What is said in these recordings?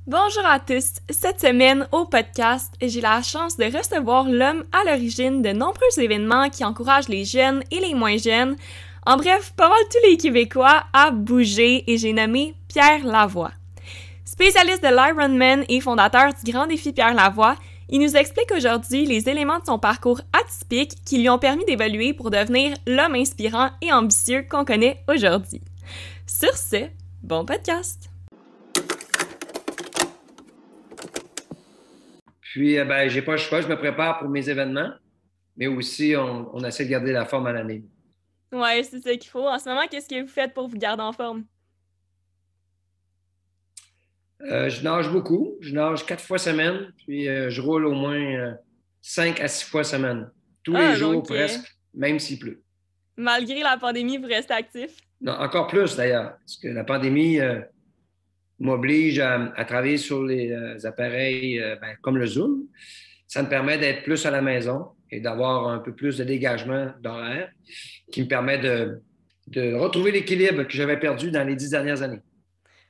Bonjour à tous! Cette semaine, au podcast, j'ai la chance de recevoir l'homme à l'origine de nombreux événements qui encouragent les jeunes et les moins jeunes, en bref, pas mal tous les Québécois à bouger, et j'ai nommé Pierre Lavoie. Spécialiste de l'Ironman et fondateur du Grand Défi Pierre Lavoie, il nous explique aujourd'hui les éléments de son parcours atypique qui lui ont permis d'évoluer pour devenir l'homme inspirant et ambitieux qu'on connaît aujourd'hui. Sur ce, bon podcast! Puis, j'ai pas le choix, je me prépare pour mes événements, mais aussi, on essaie de garder la forme à l'année. Ouais, c'est ça qu'il faut. En ce moment, qu'est-ce que vous faites pour vous garder en forme? Je nage beaucoup. Je nage 4 fois semaine, puis je roule au moins 5 à 6 fois semaine. Tous les Ah, jours donc, presque, même s'il pleut. malgré la pandémie, vous restez actif? Non, encore plus d'ailleurs, parce que la pandémie m'oblige à travailler sur les appareils comme le Zoom. Ça me permet d'être plus à la maison et d'avoir un peu plus de dégagement d'horaire qui me permet de retrouver l'équilibre que j'avais perdu dans les 10 dernières années.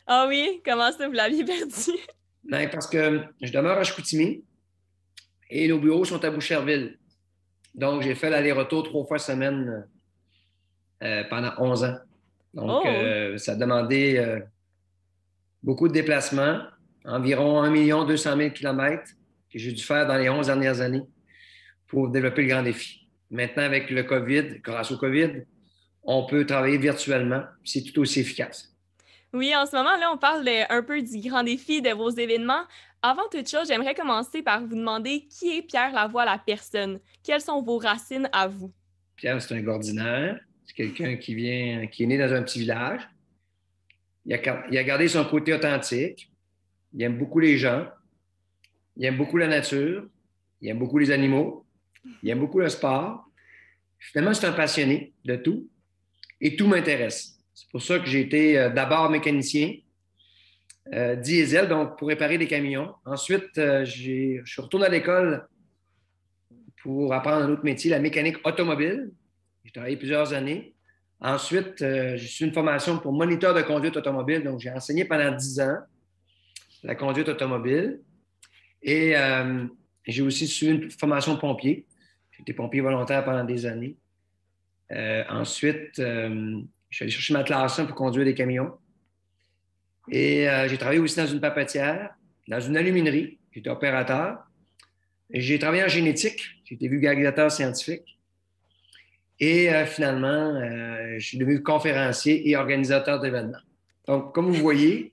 Ah oui? Comment ça, vous l'aviez perdu? Ben, parce que je demeure à Chicoutimi et nos bureaux sont à Boucherville. Donc, j'ai fait l'aller-retour 3 fois semaine pendant 11 ans. Donc, Oh! ça a demandé beaucoup de déplacements, environ 1 200 000 kilomètres que j'ai dû faire dans les 11 dernières années pour développer le grand défi. Maintenant, avec le COVID, grâce au COVID, on peut travailler virtuellement. C'est tout aussi efficace. Oui, en ce moment, là, on parle un peu du grand défi de vos événements. Avant toute chose, j'aimerais commencer par vous demander qui est Pierre Lavoie, la personne? Quelles sont vos racines à vous? Pierre, c'est un gars ordinaire. C'est quelqu'un qui est né dans un petit village. Il a gardé son côté authentique. Il aime beaucoup les gens. Il aime beaucoup la nature. Il aime beaucoup les animaux. Il aime beaucoup le sport. Finalement, c'est un passionné de tout et tout m'intéresse. C'est pour ça que j'ai été d'abord mécanicien diesel, donc pour réparer des camions. Ensuite, je suis retourné à l'école pour apprendre un autre métier, la mécanique automobile. J'ai travaillé plusieurs années. Ensuite, j'ai suivi une formation pour moniteur de conduite automobile. Donc, j'ai enseigné pendant 10 ans la conduite automobile. Et j'ai aussi suivi une formation pompier. J'ai été pompier volontaire pendant des années. Ensuite, je suis allé chercher ma classe 1 pour conduire des camions. Et j'ai travaillé aussi dans une papetière, dans une aluminerie. J'étais opérateur. Et j'ai travaillé en génétique. J'ai été vulgarisateur scientifique. Et finalement, je suis devenu conférencier et organisateur d'événements. Donc, comme vous voyez,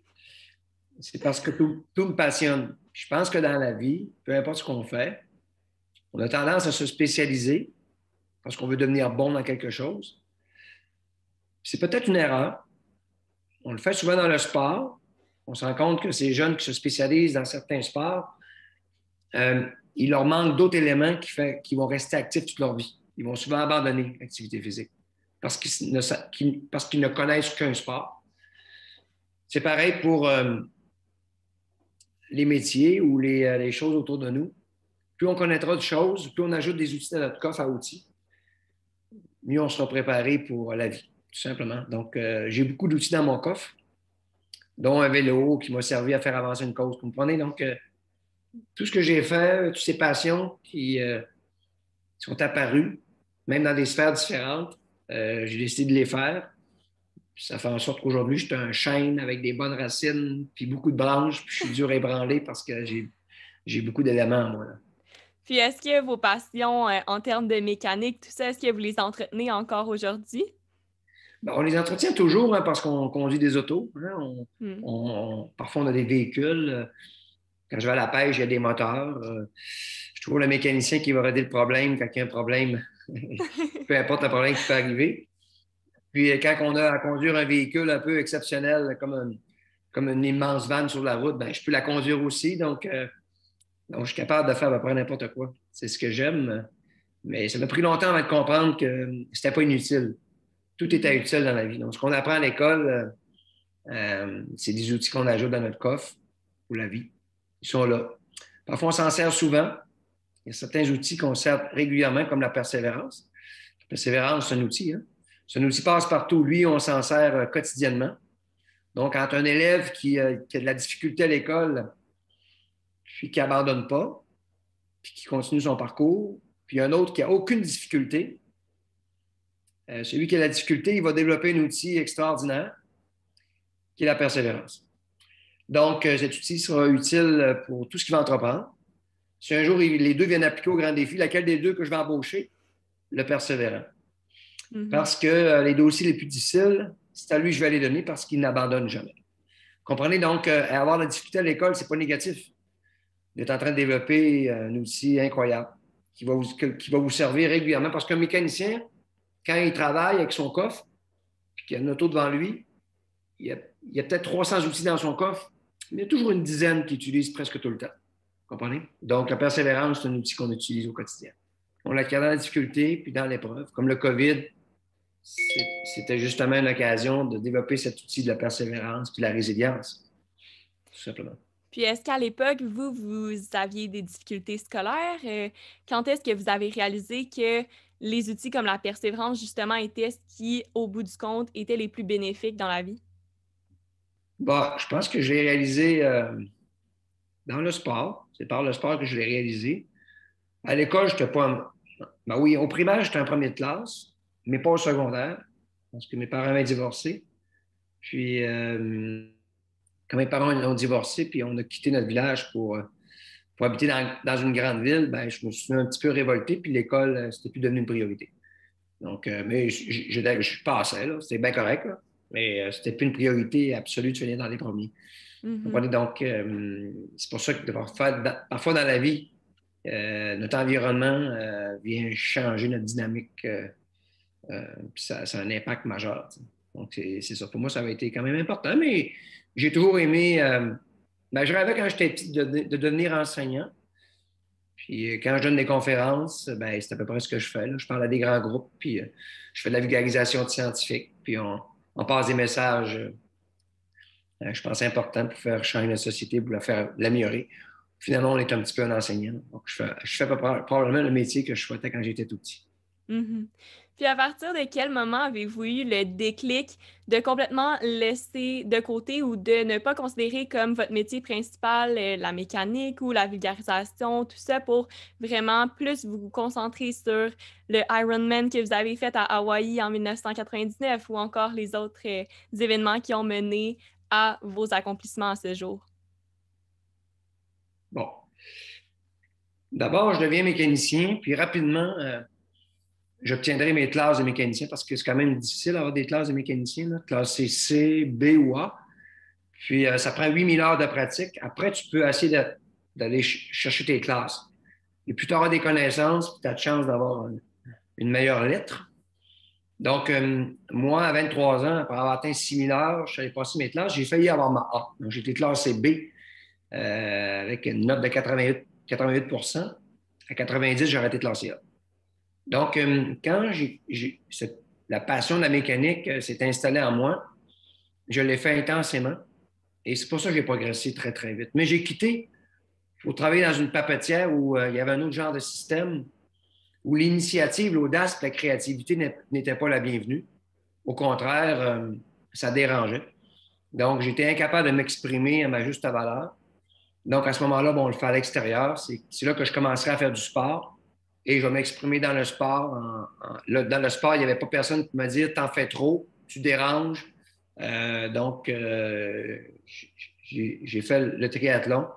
c'est parce que tout me passionne. Je pense que dans la vie, peu importe ce qu'on fait, on a tendance à se spécialiser parce qu'on veut devenir bon dans quelque chose. C'est peut-être une erreur. On le fait souvent dans le sport. On se rend compte que ces jeunes qui se spécialisent dans certains sports, il leur manque d'autres éléments qui vont rester actifs toute leur vie. Ils vont souvent abandonner l'activité physique parce qu'ils ne connaissent qu'un sport. C'est pareil pour les métiers ou les choses autour de nous. Plus on connaîtra de choses, plus on ajoute des outils dans notre coffre à outils, mieux on sera préparé pour la vie, tout simplement. Donc, j'ai beaucoup d'outils dans mon coffre, dont un vélo qui m'a servi à faire avancer une cause. Vous comprenez? Donc, tout ce que j'ai fait, toutes ces passions qui sont apparues, même dans des sphères différentes, j'ai décidé de les faire. Ça fait en sorte qu'aujourd'hui, je suis un chêne avec des bonnes racines, puis beaucoup de branches, puis je suis dur à ébranler parce que j'ai beaucoup d'éléments, moi. Là. Puis est-ce que vos passions en termes de mécanique, tout ça, est-ce que vous les entretenez encore aujourd'hui? Ben, on les entretient toujours hein, parce qu'on conduit des autos. Hein, Hmm. parfois, on a des véhicules. Quand je vais à la pêche, il y a des moteurs. Je trouve le mécanicien qui va régler le problème quand il y a un problème, peu importe le problème qui peut arriver. Puis quand on a à conduire un véhicule un peu exceptionnel, comme une immense vanne sur la route, ben, je peux la conduire aussi. Donc, je suis capable de faire à peu près n'importe quoi. C'est ce que j'aime. Mais ça m'a pris longtemps avant de comprendre que c'était pas inutile. Tout était utile dans la vie. Donc, ce qu'on apprend à l'école, c'est des outils qu'on ajoute dans notre coffre pour la vie. Ils sont là. Parfois, on s'en sert souvent. Il y a certains outils qu'on sert régulièrement, comme la persévérance. La persévérance, c'est un outil. Hein? C'est un outil passe-partout. Lui, on s'en sert quotidiennement Donc, entre un élève qui a de la difficulté à l'école, puis qui n'abandonne pas, puis qui continue son parcours, puis un autre qui n'a aucune difficulté, celui qui a la difficulté, il va développer un outil extraordinaire qui est la persévérance. Donc, cet outil sera utile pour tout ce qu'il va entreprendre. Si un jour les deux viennent appliquer au grand défi, laquelle des deux que je vais embaucher? Le persévérant. Parce que les dossiers les plus difficiles, c'est à lui que je vais les donner parce qu'il n'abandonne jamais. Comprenez donc, avoir la difficulté à l'école, ce n'est pas négatif. Vous êtes en train de développer un outil incroyable qui va vous servir régulièrement. Parce qu'un mécanicien, quand il travaille avec son coffre, puis qu'il y a une auto devant lui, il y a peut-être 300 outils dans son coffre, mais il y a toujours une dizaine qu'il utilise presque tout le temps. Vous comprenez? Donc, la persévérance, c'est un outil qu'on utilise au quotidien. On l'acquiert dans la difficulté, puis dans l'épreuve. Comme le COVID, c'était justement une occasion de développer cet outil de la persévérance puis de la résilience, tout simplement. Puis est-ce qu'à l'époque, vous aviez des difficultés scolaires? Quand est-ce que vous avez réalisé que les outils comme la persévérance, justement, étaient ce qui, au bout du compte, étaient les plus bénéfiques dans la vie? Bon, je pense que je l'ai réalisé dans le sport. C'est par le sport que je l'ai réalisé. À l'école, je n'étais pas... Ben oui, au primaire, j'étais en première classe, mais pas au secondaire, parce que mes parents avaient divorcé. Puis, quand mes parents ont divorcé, puis on a quitté notre village pour habiter dans une grande ville, ben, je me suis un petit peu révolté, puis l'école, c'était plus devenu une priorité. Donc, mais je passais, là, c'était bien correct, là, mais c'était plus une priorité absolue de finir dans les premiers. Donc, c'est pour ça que parfois dans la vie, notre environnement vient changer notre dynamique, puis ça a un impact majeur. T'sais. Donc, c'est ça. Pour moi, ça avait été quand même important, mais j'ai toujours aimé. Je rêvais quand j'étais petit de devenir enseignant. Puis quand je donne des conférences, c'est à peu près ce que je fais. Là. Je parle à des grands groupes, puis je fais de la vulgarisation scientifique, puis on passe des messages, je pense, importants pour faire changer la société, pour l'améliorer. Finalement, on est un petit peu un enseignant. Donc, je fais probablement le métier que je souhaitais quand j'étais tout petit. Puis à partir de quel moment avez-vous eu le déclic de complètement laisser de côté ou de ne pas considérer comme votre métier principal la mécanique ou la vulgarisation, tout ça, pour vraiment plus vous concentrer sur le Ironman que vous avez fait à Hawaï en 1999 ou encore les autres événements qui ont mené à vos accomplissements à ce jour? Bon. D'abord, je deviens mécanicien, puis rapidement, j'obtiendrai mes classes de mécanicien parce que c'est quand même difficile d'avoir des classes de mécanicien, là, classe C, B ou A. Puis, ça prend 8000 heures de pratique. Après, tu peux essayer d'aller chercher tes classes. Et plus tu auras des connaissances, plus tu as de chance d'avoir une meilleure lettre. Donc, moi, à 23 ans, après avoir atteint 6000 heures, je suis allé passer mes classes, j'ai failli avoir ma A. Donc, j'étais classé B avec une note de 88 À 90, j'ai arrêté de classé A. Donc, quand la passion de la mécanique s'est installée en moi, je l'ai fait intensément. Et c'est pour ça que j'ai progressé très, très vite. Mais j'ai quitté pour travailler dans une papetière où il y avait un autre genre de système, où l'initiative, l'audace et la créativité n'étaient pas la bienvenue. Au contraire, ça dérangeait. Donc, j'étais incapable de m'exprimer à ma juste valeur. Donc, à ce moment-là, on le fait à l'extérieur. C'est là que je commencerai à faire du sport. Et je vais m'exprimer dans le sport. Dans le sport, il n'y avait pas personne qui me dit « T'en fais trop, tu déranges. » Donc, j'ai fait le triathlon.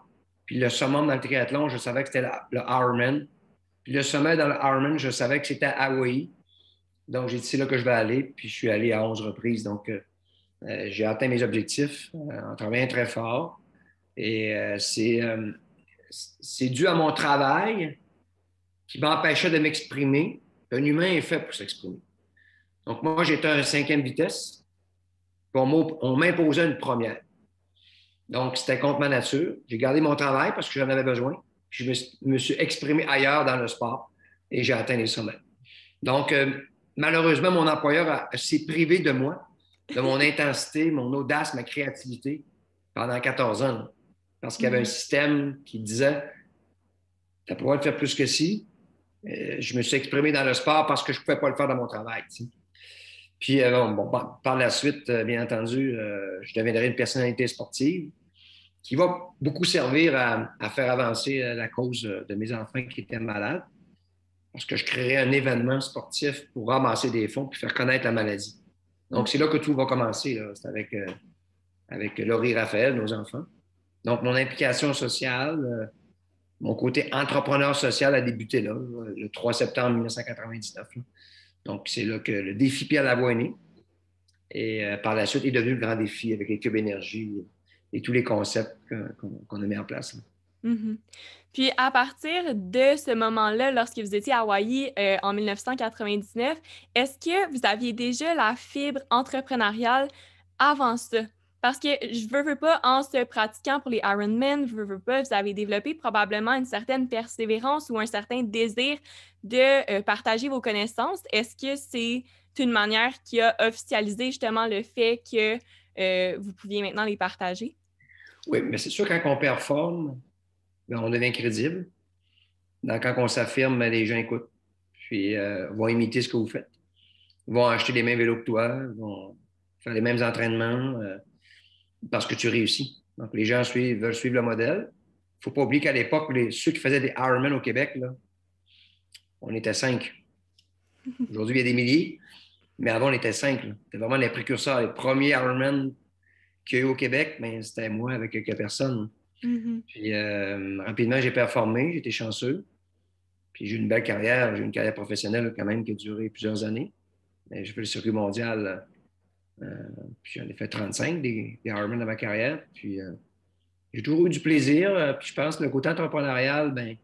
Puis le summum dans le triathlon, je savais que c'était le Ironman. Puis le sommet dans le Ironman, je savais que c'était à Hawaï. Donc, j'ai dit, c'est là que je vais aller. Puis je suis allé à 11 reprises. Donc, j'ai atteint mes objectifs en travaillant très fort. Et c'est dû à mon travail qui m'empêchait de m'exprimer. Un humain est fait pour s'exprimer. Donc, moi, j'étais à une 5e vitesse. On m'imposait une première. Donc, c'était contre ma nature. J'ai gardé mon travail parce que j'en avais besoin. Je me suis exprimé ailleurs dans le sport et j'ai atteint les sommets. Donc, malheureusement, mon employeur s'est privé de moi, de mon intensité, mon audace, ma créativité pendant 14 ans. Parce qu'il y avait un système qui disait « Tu n'as pas le droit de faire plus que ci. » Je me suis exprimé dans le sport parce que je ne pouvais pas le faire dans mon travail. Tu sais. Puis, par la suite, bien entendu, je deviendrai une personnalité sportive qui va beaucoup servir à faire avancer la cause de mes enfants qui étaient malades, parce que je créerai un événement sportif pour ramasser des fonds puis faire connaître la maladie. Donc, c'est là que tout va commencer. Là. C'est avec Laurie et Raphaël, nos enfants. Donc, mon implication sociale, mon côté entrepreneur social a débuté là, le 3 septembre 1999. Là. Donc, c'est là que le défi Pierre Lavoie est né. Et par la suite, il est devenu le grand défi avec les cubes énergie et tous les concepts qu'on a mis en place. Mhm. Puis à partir de ce moment-là, lorsque vous étiez à Hawaï en 1999, est-ce que vous aviez déjà la fibre entrepreneuriale avant ça? Parce que je veux pas, en se pratiquant pour les Ironman, veux pas, vous avez développé probablement une certaine persévérance ou un certain désir de partager vos connaissances. Est-ce que c'est une manière qui a officialisé justement le fait que vous pouviez maintenant les partager? Oui, mais c'est sûr, quand on performe, ben, on devient crédible. Donc, quand on s'affirme, ben, les gens écoutent, puis vont imiter ce que vous faites. Ils vont acheter les mêmes vélos que toi, vont faire les mêmes entraînements parce que tu réussis. Donc, les gens veulent suivre le modèle. Il ne faut pas oublier qu'à l'époque, ceux qui faisaient des Ironman au Québec, là, on était 5. Aujourd'hui, il y a des milliers, mais avant, on était 5. C'était vraiment les précurseurs. Les premiers Ironman qu'il y a eu au Québec, ben, c'était moi avec quelques personnes. Mm-hmm. Puis rapidement, j'ai performé, j'ai été chanceux. Puis j'ai eu une belle carrière, j'ai eu une carrière professionnelle quand même qui a duré plusieurs années. J'ai fait le circuit mondial, puis j'en ai fait 35 des Ironman dans ma carrière. Puis j'ai toujours eu du plaisir. Puis je pense que le côté entrepreneurial, ben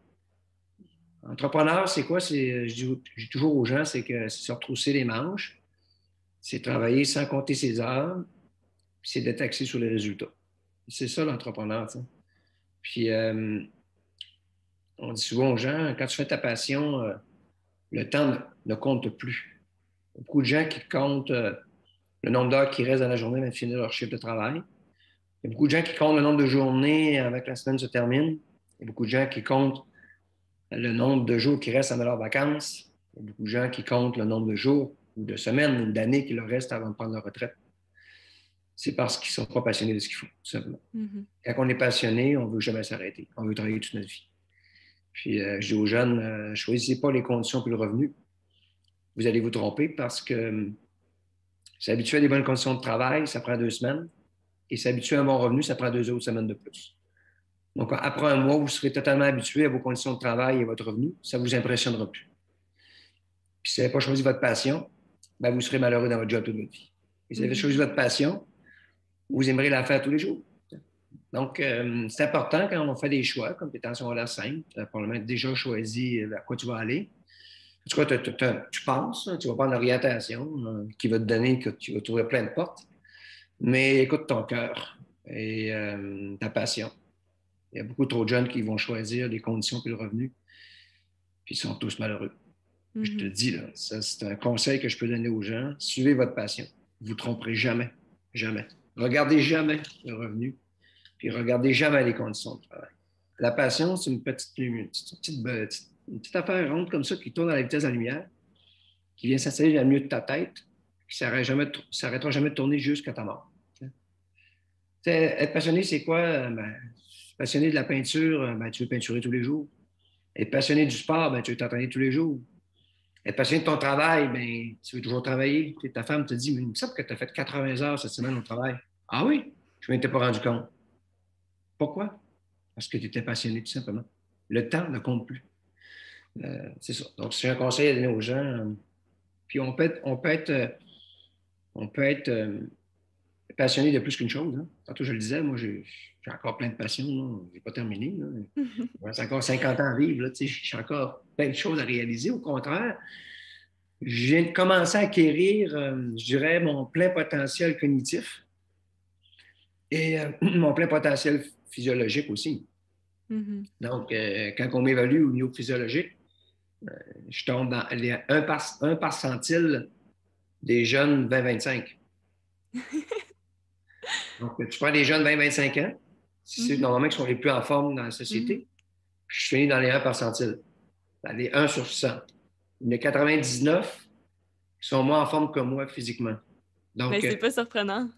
entrepreneur, c'est quoi? Je dis toujours aux gens, c'est que c'est se retrousser les manches, c'est travailler sans compter ses heures, puis c'est d'être axé sur les résultats. C'est ça l'entrepreneur, tu sais. Puis on dit souvent aux gens, quand tu fais ta passion, le temps ne compte plus. Il y a beaucoup de gens qui comptent le nombre d'heures qui restent dans la journée avant de finir leur chiffre de travail. Il y a beaucoup de gens qui comptent le nombre de journées avant que la semaine se termine. Il y a beaucoup de gens qui comptent le nombre de jours qui restent avant leurs vacances. Il y a beaucoup de gens qui comptent le nombre de jours ou de semaines ou d'années qui leur restent avant de prendre leur retraite. C'est parce qu'ils ne sont pas passionnés de ce qu'ils font, tout simplement. Mm-hmm. Quand on est passionné, on ne veut jamais s'arrêter. On veut travailler toute notre vie. Puis je dis aux jeunes, choisissez pas les conditions puis le revenu. Vous allez vous tromper parce que s'habituer à des bonnes conditions de travail, ça prend 2 semaines. Et s'habituer à un bon revenu, ça prend 2 autres semaines de plus. Donc, après un mois, vous serez totalement habitué à vos conditions de travail et votre revenu. Ça ne vous impressionnera plus. Puis si vous n'avez pas choisi votre passion, ben, vous serez malheureux dans votre job toute votre vie. Et si vous avez choisi votre passion, vous aimerez la faire tous les jours. Donc, c'est important quand on fait des choix, comme tu es en secondaire 5, tu as probablement déjà choisi à quoi tu vas aller. En tout cas, tu penses, tu vas prendre l'orientation qui va te donner que tu vas trouver plein de portes. Mais écoute ton cœur et ta passion. Il y a beaucoup trop de jeunes qui vont choisir les conditions puis le revenu, puis ils sont tous malheureux. Mm-hmm. Je te dis, là, ça, c'est un conseil que je peux donner aux gens. Suivez votre passion. Vous ne vous tromperez jamais. Jamais. Regardez jamais le revenu, puis regardez jamais les conditions de travail. La passion, c'est une petite affaire ronde comme ça qui tourne à la vitesse de la lumière, qui vient s'installer dans le milieu de ta tête, qui ne s'arrêtera jamais de tourner jusqu'à ta mort. Être passionné, c'est quoi? Ben, passionné de la peinture, ben, tu veux peinturer tous les jours. Être passionné du sport, ben, tu veux t'entraîner tous les jours. Être passionné de ton travail, ben, tu veux toujours travailler. Ta femme te dit, mais il me semble que tu as fait 80 heures cette semaine au travail. Ah oui? Je ne m'étais pas rendu compte. Pourquoi? Parce que tu étais passionné, tout simplement. Le temps ne compte plus. C'est ça. Donc, c'est un conseil à donner aux gens. Puis on peut être passionné de plus qu'une chose. Hein. Tantôt, je le disais, moi, j'ai encore plein de passions. Je n'ai pas terminé. C'est encore 50 ans à vivre. J'ai encore plein de choses à réaliser. Au contraire, je viens de commencer à acquérir, je dirais, mon plein potentiel cognitif et mon plein potentiel physiologique aussi. Mm-hmm. Donc, quand on m'évalue au niveau physiologique, je tombe dans les 1 par centile des jeunes 20-25. Donc, tu prends des jeunes 20-25 ans, c'est normalement qui sont les plus en forme dans la société. Je finis dans les 1 par centile, dans les 1 sur 100. Il y en a 99 qui sont moins en forme que moi physiquement. Mais Donc, c'est pas surprenant.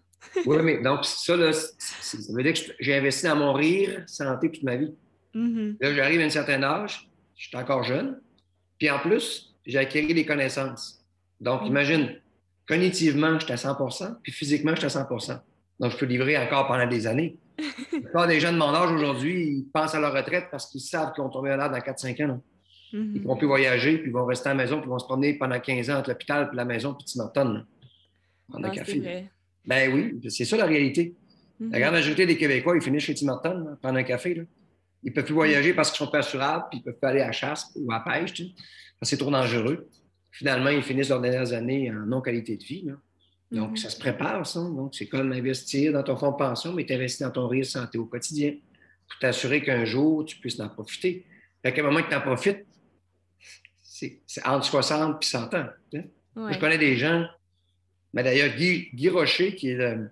oui, mais donc ça, là, ça veut dire que j'ai investi dans mon rire, santé toute ma vie. Mhm. Là, j'arrive à un certain âge, je suis encore jeune, puis en plus, j'ai acquis des connaissances. Donc, Mhm. imagine, cognitivement, je suis à 100 puis physiquement, je suis à 100. Donc, je peux livrer encore pendant des années. La plupart des gens de mon âge aujourd'hui, ils pensent à leur retraite parce qu'ils savent qu'ils vont tomber malades dans 4-5 ans. Là. Ils ne Mhm. vont plus voyager, puis ils vont rester à la maison, puis ils vont se promener pendant 15 ans entre l'hôpital et la maison, puis Tim Hortons, prendre un Non, c'est café. vrai. Ben oui, c'est ça la réalité. La grande Mhm. majorité des Québécois, ils finissent chez Tim Hortons, là, prendre un café. Là. Ils ne peuvent plus Mhm. voyager parce qu'ils sont pas assurables, puis ils ne peuvent pas aller à la chasse ou à la pêche, tu sais, parce que c'est trop dangereux. Finalement, ils finissent leurs dernières années en non-qualité de vie. Là. Donc, Mhm. ça se prépare, ça. Donc, c'est comme investir dans ton fonds de pension, mais tu investis dans ton rire santé au quotidien pour t'assurer qu'un jour, tu puisses en profiter. Fait qu'à un moment que tu en profites, c'est entre 60 et 100 ans. Tu sais. Moi, je Ouais. connais des gens, mais d'ailleurs, Guy Rocher, qui est le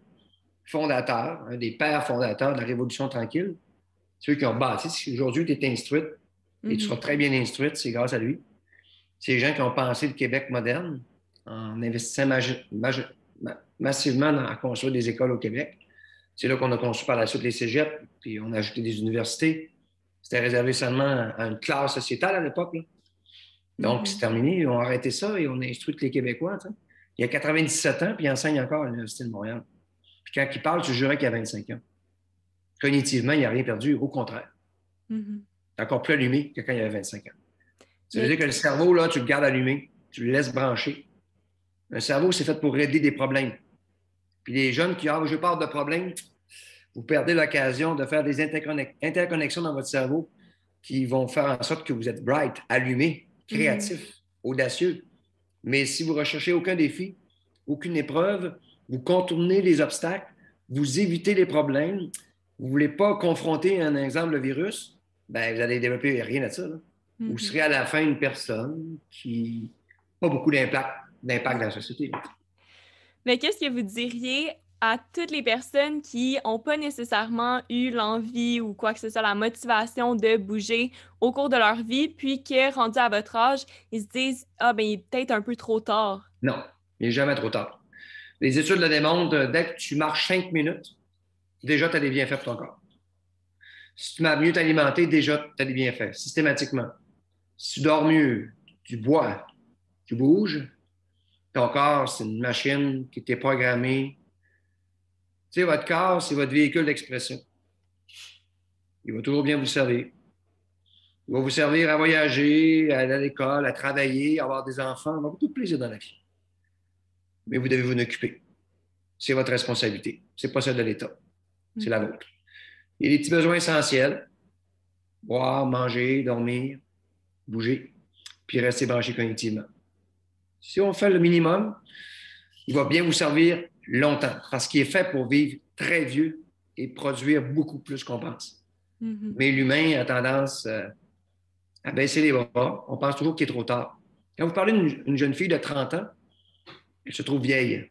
fondateur, un des pères fondateurs de la Révolution tranquille, ceux qui ont bâti. Si aujourd'hui, tu es instruite et tu Mhm. seras très bien instruite, c'est grâce à lui. C'est les gens qui ont pensé le Québec moderne en investissant massivement à construire des écoles au Québec. C'est là qu'on a construit par la suite les cégeps, puis on a ajouté des universités. C'était réservé seulement à une classe sociétale à l'époque. Là. Donc, c'est Mhm. terminé. Ils ont arrêté ça et on a instruit tous les Québécois. T'sais. Il y a 97 ans, puis il enseigne encore à l'Université de Montréal. Puis quand il parle, tu jurais qu'il y a 25 ans. Cognitivement, il n'a rien perdu, au contraire. Mhm. Il est encore plus allumé que quand il y avait 25 ans. Ça veut Mais dire que le cerveau, là, tu le gardes allumé, tu le laisses brancher. Un cerveau, c'est fait pour régler des problèmes. Puis les jeunes qui ont, je parle de problèmes, vous perdez l'occasion de faire des interconnexions dans votre cerveau qui vont faire en sorte que vous êtes bright, allumé, mhm. créatif, audacieux. Mais si vous recherchez aucun défi, aucune épreuve, vous contournez les obstacles, vous évitez les problèmes, vous ne voulez pas confronter un exemple, le virus, ben, vous allez développer rien à ça. Là. Vous Mhm. serez à la fin une personne qui n'a pas beaucoup d'impact dans la société. Là. Mais qu'est-ce que vous diriez à toutes les personnes qui n'ont pas nécessairement eu l'envie ou quoi que ce soit, la motivation de bouger au cours de leur vie, puis que, rendus à votre âge, ils se disent, ah, ben, il est peut-être un peu trop tard. Non, il n'est jamais trop tard. Les études le démontrent, dès que tu marches 5 minutes, déjà, tu as des bienfaits pour ton corps. Si tu m'as mieux t'alimenter, déjà, tu as des bienfaits, systématiquement. Si tu dors mieux, tu bois, tu bouges, ton corps, c'est une machine qui était programmée. Tu sais, votre corps, c'est votre véhicule d'expression. Il va toujours bien vous servir. Il va vous servir à voyager, à aller à l'école, à travailler, à avoir des enfants, à avoir beaucoup de plaisir dans la vie. Mais vous devez vous en occuper. C'est votre responsabilité. C'est pas celle de l'État. C'est la Mhm. vôtre. Il y a des petits besoins essentiels. Boire, manger, dormir, bouger, puis rester branché cognitivement. Si on fait le minimum, il va bien vous servir longtemps, parce qu'il est fait pour vivre très vieux et produire beaucoup plus qu'on pense. Mhm. Mais l'humain a tendance à baisser les bras. On pense toujours qu'il est trop tard. Quand vous parlez d'une jeune fille de 30 ans, elle se trouve vieille.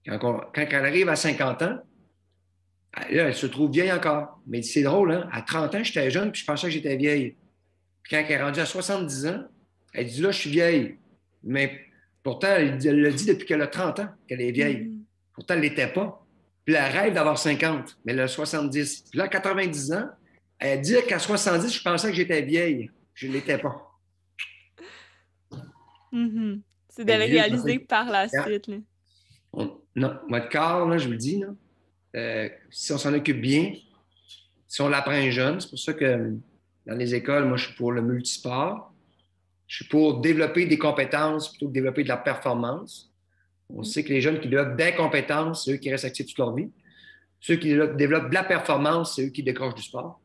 Quand elle arrive à 50 ans, elle se trouve vieille encore. Mais c'est drôle, hein? À 30 ans, j'étais jeune, puis je pensais que j'étais vieille. Puis quand elle est rendue à 70 ans, elle dit là, je suis vieille. Mais pourtant, elle le dit depuis qu'elle a 30 ans qu'elle est vieille. Mhm. Pourtant, elle ne l'était pas. Puis elle rêve d'avoir 50, mais elle a 70. Puis là, à 90 ans, elle dit qu'à 70, je pensais que j'étais vieille. Je ne l'étais pas. Mhm. C'est de Elle est le vieux. réaliser par la suite, là. Non, votre corps, là, je vous le dis, là, si on s'en occupe bien, si on l'apprend jeune, c'est pour ça que dans les écoles, moi, je suis pour le multisport. Je suis pour développer des compétences plutôt que développer de la performance. On sait que les jeunes qui développent des compétences, c'est eux qui restent actifs toute leur vie. Ceux qui développent de la performance, c'est eux qui décrochent du sport.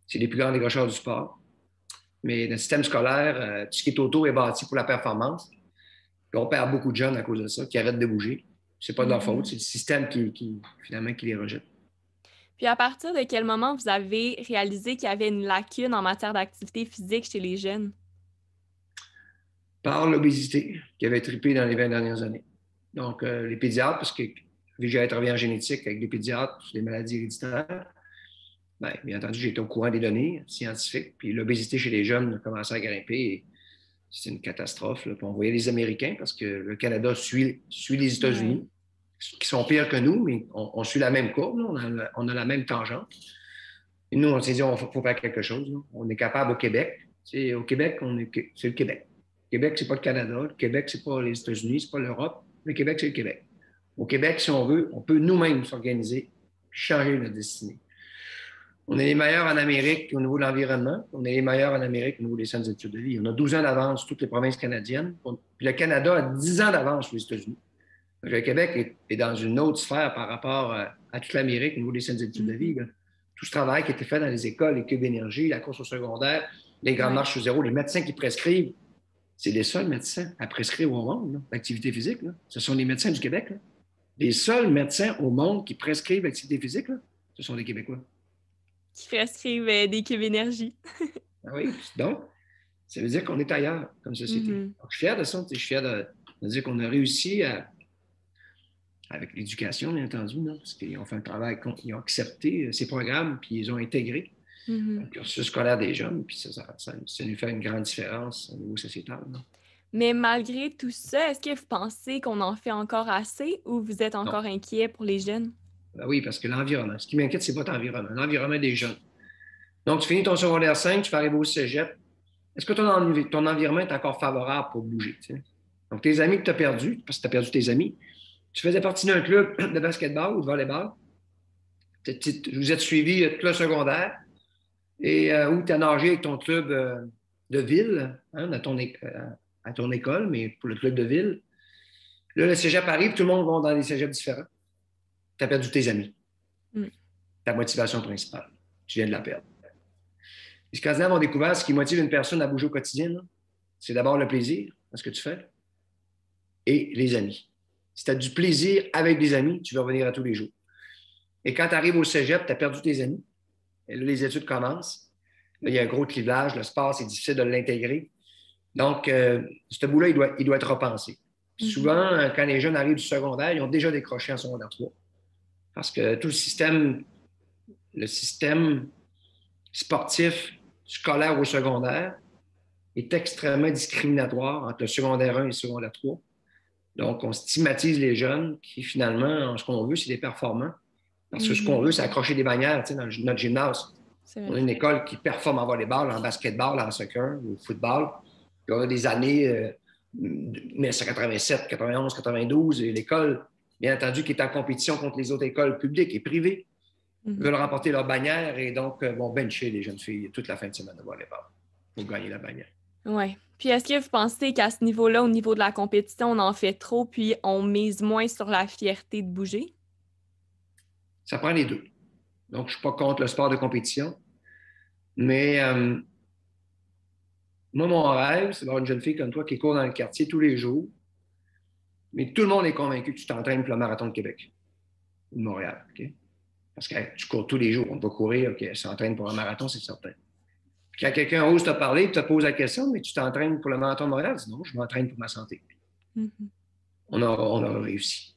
C'est les plus grands décrocheurs du sport. Mais le système scolaire, tout ce qui est autour est bâti pour la performance. Puis on perd beaucoup de jeunes à cause de ça, qui arrêtent de bouger. C'est pas de leur faute, Mhm. c'est le système finalement, qui les rejette. Puis à partir de quel moment vous avez réalisé qu'il y avait une lacune en matière d'activité physique chez les jeunes? Par l'obésité qui avait trippé dans les 20 dernières années. Donc, les pédiatres, parce que vu que j'ai travaillé en génétique avec des pédiatres sur les maladies héréditaires, bien entendu, j'ai été au courant des données scientifiques. Puis l'obésité chez les jeunes a commencé à grimper. c'est une catastrophe. Là. Puis on voyait les Américains parce que le Canada suit les États-Unis, qui sont pires que nous, mais on suit la même courbe, on a la même tangente. Et nous, on s'est dit, il faut faire quelque chose. Là. On est capable au Québec. Au Québec, c'est le Québec. Le Québec, c'est pas le Canada. Le Québec, c'est pas les États-Unis, c'est pas l'Europe. Le Québec, c'est le Québec. Au Québec, si on veut, on peut nous-mêmes s'organiser, changer notre destinée. On est les meilleurs en Amérique au niveau de l'environnement. On est les meilleurs en Amérique au niveau des centres d'études de vie. On a 12 ans d'avance sur toutes les provinces canadiennes. Puis le Canada a 10 ans d'avance sur les États-Unis. Donc, le Québec est dans une autre sphère par rapport à toute l'Amérique au niveau des centres d'études de vie. Là. Tout ce travail qui a été fait dans les écoles, les cubes d'énergie, la course au secondaire, les grandes marches sur zéro, les médecins qui prescrivent, c'est les seuls médecins à prescrire au monde l'activité physique. Là. Ce sont les médecins du Québec. Là. Les seuls médecins au monde qui prescrivent l'activité physique, là, ce sont les Québécois. Qui prescrivent des cubes énergie. Ah oui, donc, ça veut dire qu'on est ailleurs comme société. Donc, je suis fier de ça. Je suis fier de dire qu'on a réussi avec l'éducation, bien entendu, non? Parce qu'ils ont fait un travail, ils ont accepté ces programmes, puis ils ont intégré le cursus scolaire des jeunes, puis ça nous fait une grande différence au niveau sociétal. Non? Mais malgré tout ça, est-ce que vous pensez qu'on en fait encore assez ou vous êtes encore inquiet pour les jeunes? Ben oui, parce que l'environnement, ce qui m'inquiète, c'est pas ton environnement, l'environnement des jeunes. Donc, tu finis ton secondaire 5, tu vas arriver au cégep. Est-ce que ton environnement est encore favorable pour bouger? Tu sais? Donc, tes amis que tu as perdus, parce que tu as perdu tes amis, tu faisais partie d'un club de basketball ou de volleyball, vous êtes suivis tout le secondaire, et où tu as nagé avec ton club de ville, à ton école, mais pour le club de ville. Là, le cégep arrive, tout le monde va dans des cégeps différents. Tu as perdu tes amis. Ta motivation principale. Tu viens de la perdre. Les Scandinaves ont découvert ce qui motive une personne à bouger au quotidien, là, c'est d'abord le plaisir dans ce que tu fais et les amis. Si tu as du plaisir avec des amis, tu vas revenir à tous les jours. Et quand tu arrives au cégep, tu as perdu tes amis. Et là, les études commencent. Là, il y a un gros clivage. Le sport, c'est difficile de l'intégrer. Donc, ce bout-là, il doit être repensé. Souvent, quand les jeunes arrivent du secondaire, ils ont déjà décroché en secondaire 3. Parce que tout le système sportif scolaire au secondaire est extrêmement discriminatoire entre le secondaire 1 et le secondaire 3. Donc, on stigmatise les jeunes qui, finalement, ce qu'on veut, c'est des performants. Parce que ce qu'on veut, c'est accrocher des bannières dans notre gymnase. On a une école qui performe en volleyball, en basketball, en soccer, au football. Puis on a des années 1987, 91, 92, et l'école, bien entendu, qui est en compétition contre les autres écoles publiques et privées, veulent remporter leur bannière et donc vont bencher les jeunes filles toute la fin de semaine de volleyball pour gagner la bannière. Oui. Puis est-ce que vous pensez qu'à ce niveau-là, au niveau de la compétition, on en fait trop, puis on mise moins sur la fierté de bouger? Ça prend les deux. Donc, je ne suis pas contre le sport de compétition, mais moi, mon rêve, c'est d'avoir une jeune fille comme toi qui court dans le quartier tous les jours, mais tout le monde est convaincu que tu t'entraînes pour le marathon de Québec ou de Montréal. Okay? Parce que tu cours tous les jours. On va courir, OK, elle s'entraîne pour un marathon, c'est certain. Puis quand quelqu'un ose te parler et te pose la question, mais tu t'entraînes pour le marathon de Montréal? Non, je m'entraîne pour ma santé. On aura réussi.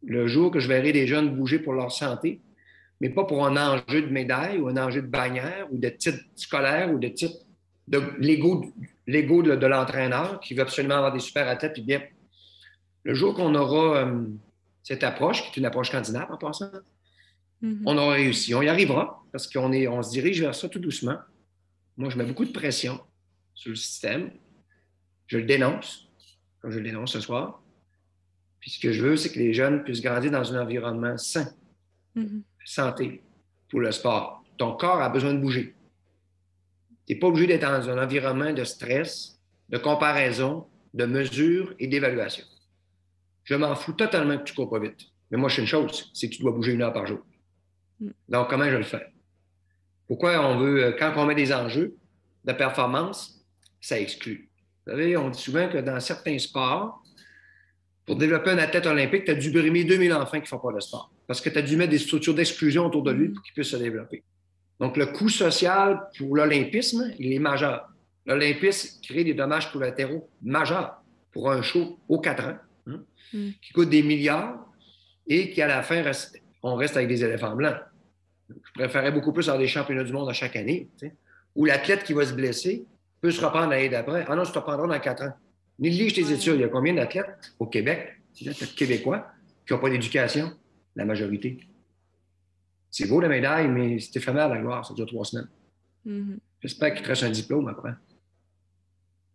Le jour que je verrai des jeunes bouger pour leur santé, mais pas pour un enjeu de médaille ou un enjeu de bannière ou de titre scolaire ou de titre de l'ego de l'entraîneur qui veut absolument avoir des super athlètes. Puis bien, le jour qu'on aura cette approche, qui est une approche scandinave en passant, on aura réussi. On y arrivera parce qu'on se dirige vers ça tout doucement. Moi, je mets beaucoup de pression sur le système. Je le dénonce, comme je le dénonce ce soir. Puis ce que je veux, c'est que les jeunes puissent grandir dans un environnement sain, santé pour le sport. Ton corps a besoin de bouger. Tu n'es pas obligé d'être dans un environnement de stress, de comparaison, de mesure et d'évaluation. Je m'en fous totalement que tu ne cours pas vite. Mais moi, je sais une chose, c'est que tu dois bouger 1 heure par jour. Donc, comment je le fais? Pourquoi on veut, quand on met des enjeux de performance, ça exclut. Vous savez, on dit souvent que dans certains sports, pour développer un athlète olympique, tu as dû brimer 2000 enfants qui ne font pas de sport. Parce que tu as dû mettre des structures d'exclusion autour de lui pour qu'il puisse se développer. Donc, le coût social pour l'olympisme, il est majeur. L'olympisme crée des dommages collatéraux majeurs pour un show aux 4 ans, qui coûte des milliards et qui, à la fin, on reste avec des éléphants blancs. Donc, je préférerais beaucoup plus avoir des championnats du monde à chaque année, où l'athlète qui va se blesser peut se reprendre l'année d'après. Ah non, je te reprendrai dans 4 ans. Néglige tes études. Il y a combien d'athlètes au Québec, des athlètes québécois, qui n'ont pas d'éducation? La majorité. C'est beau la médaille, mais c'est éphémère la gloire. Ça dure 3 semaines. J'espère qu'il te reste un diplôme après.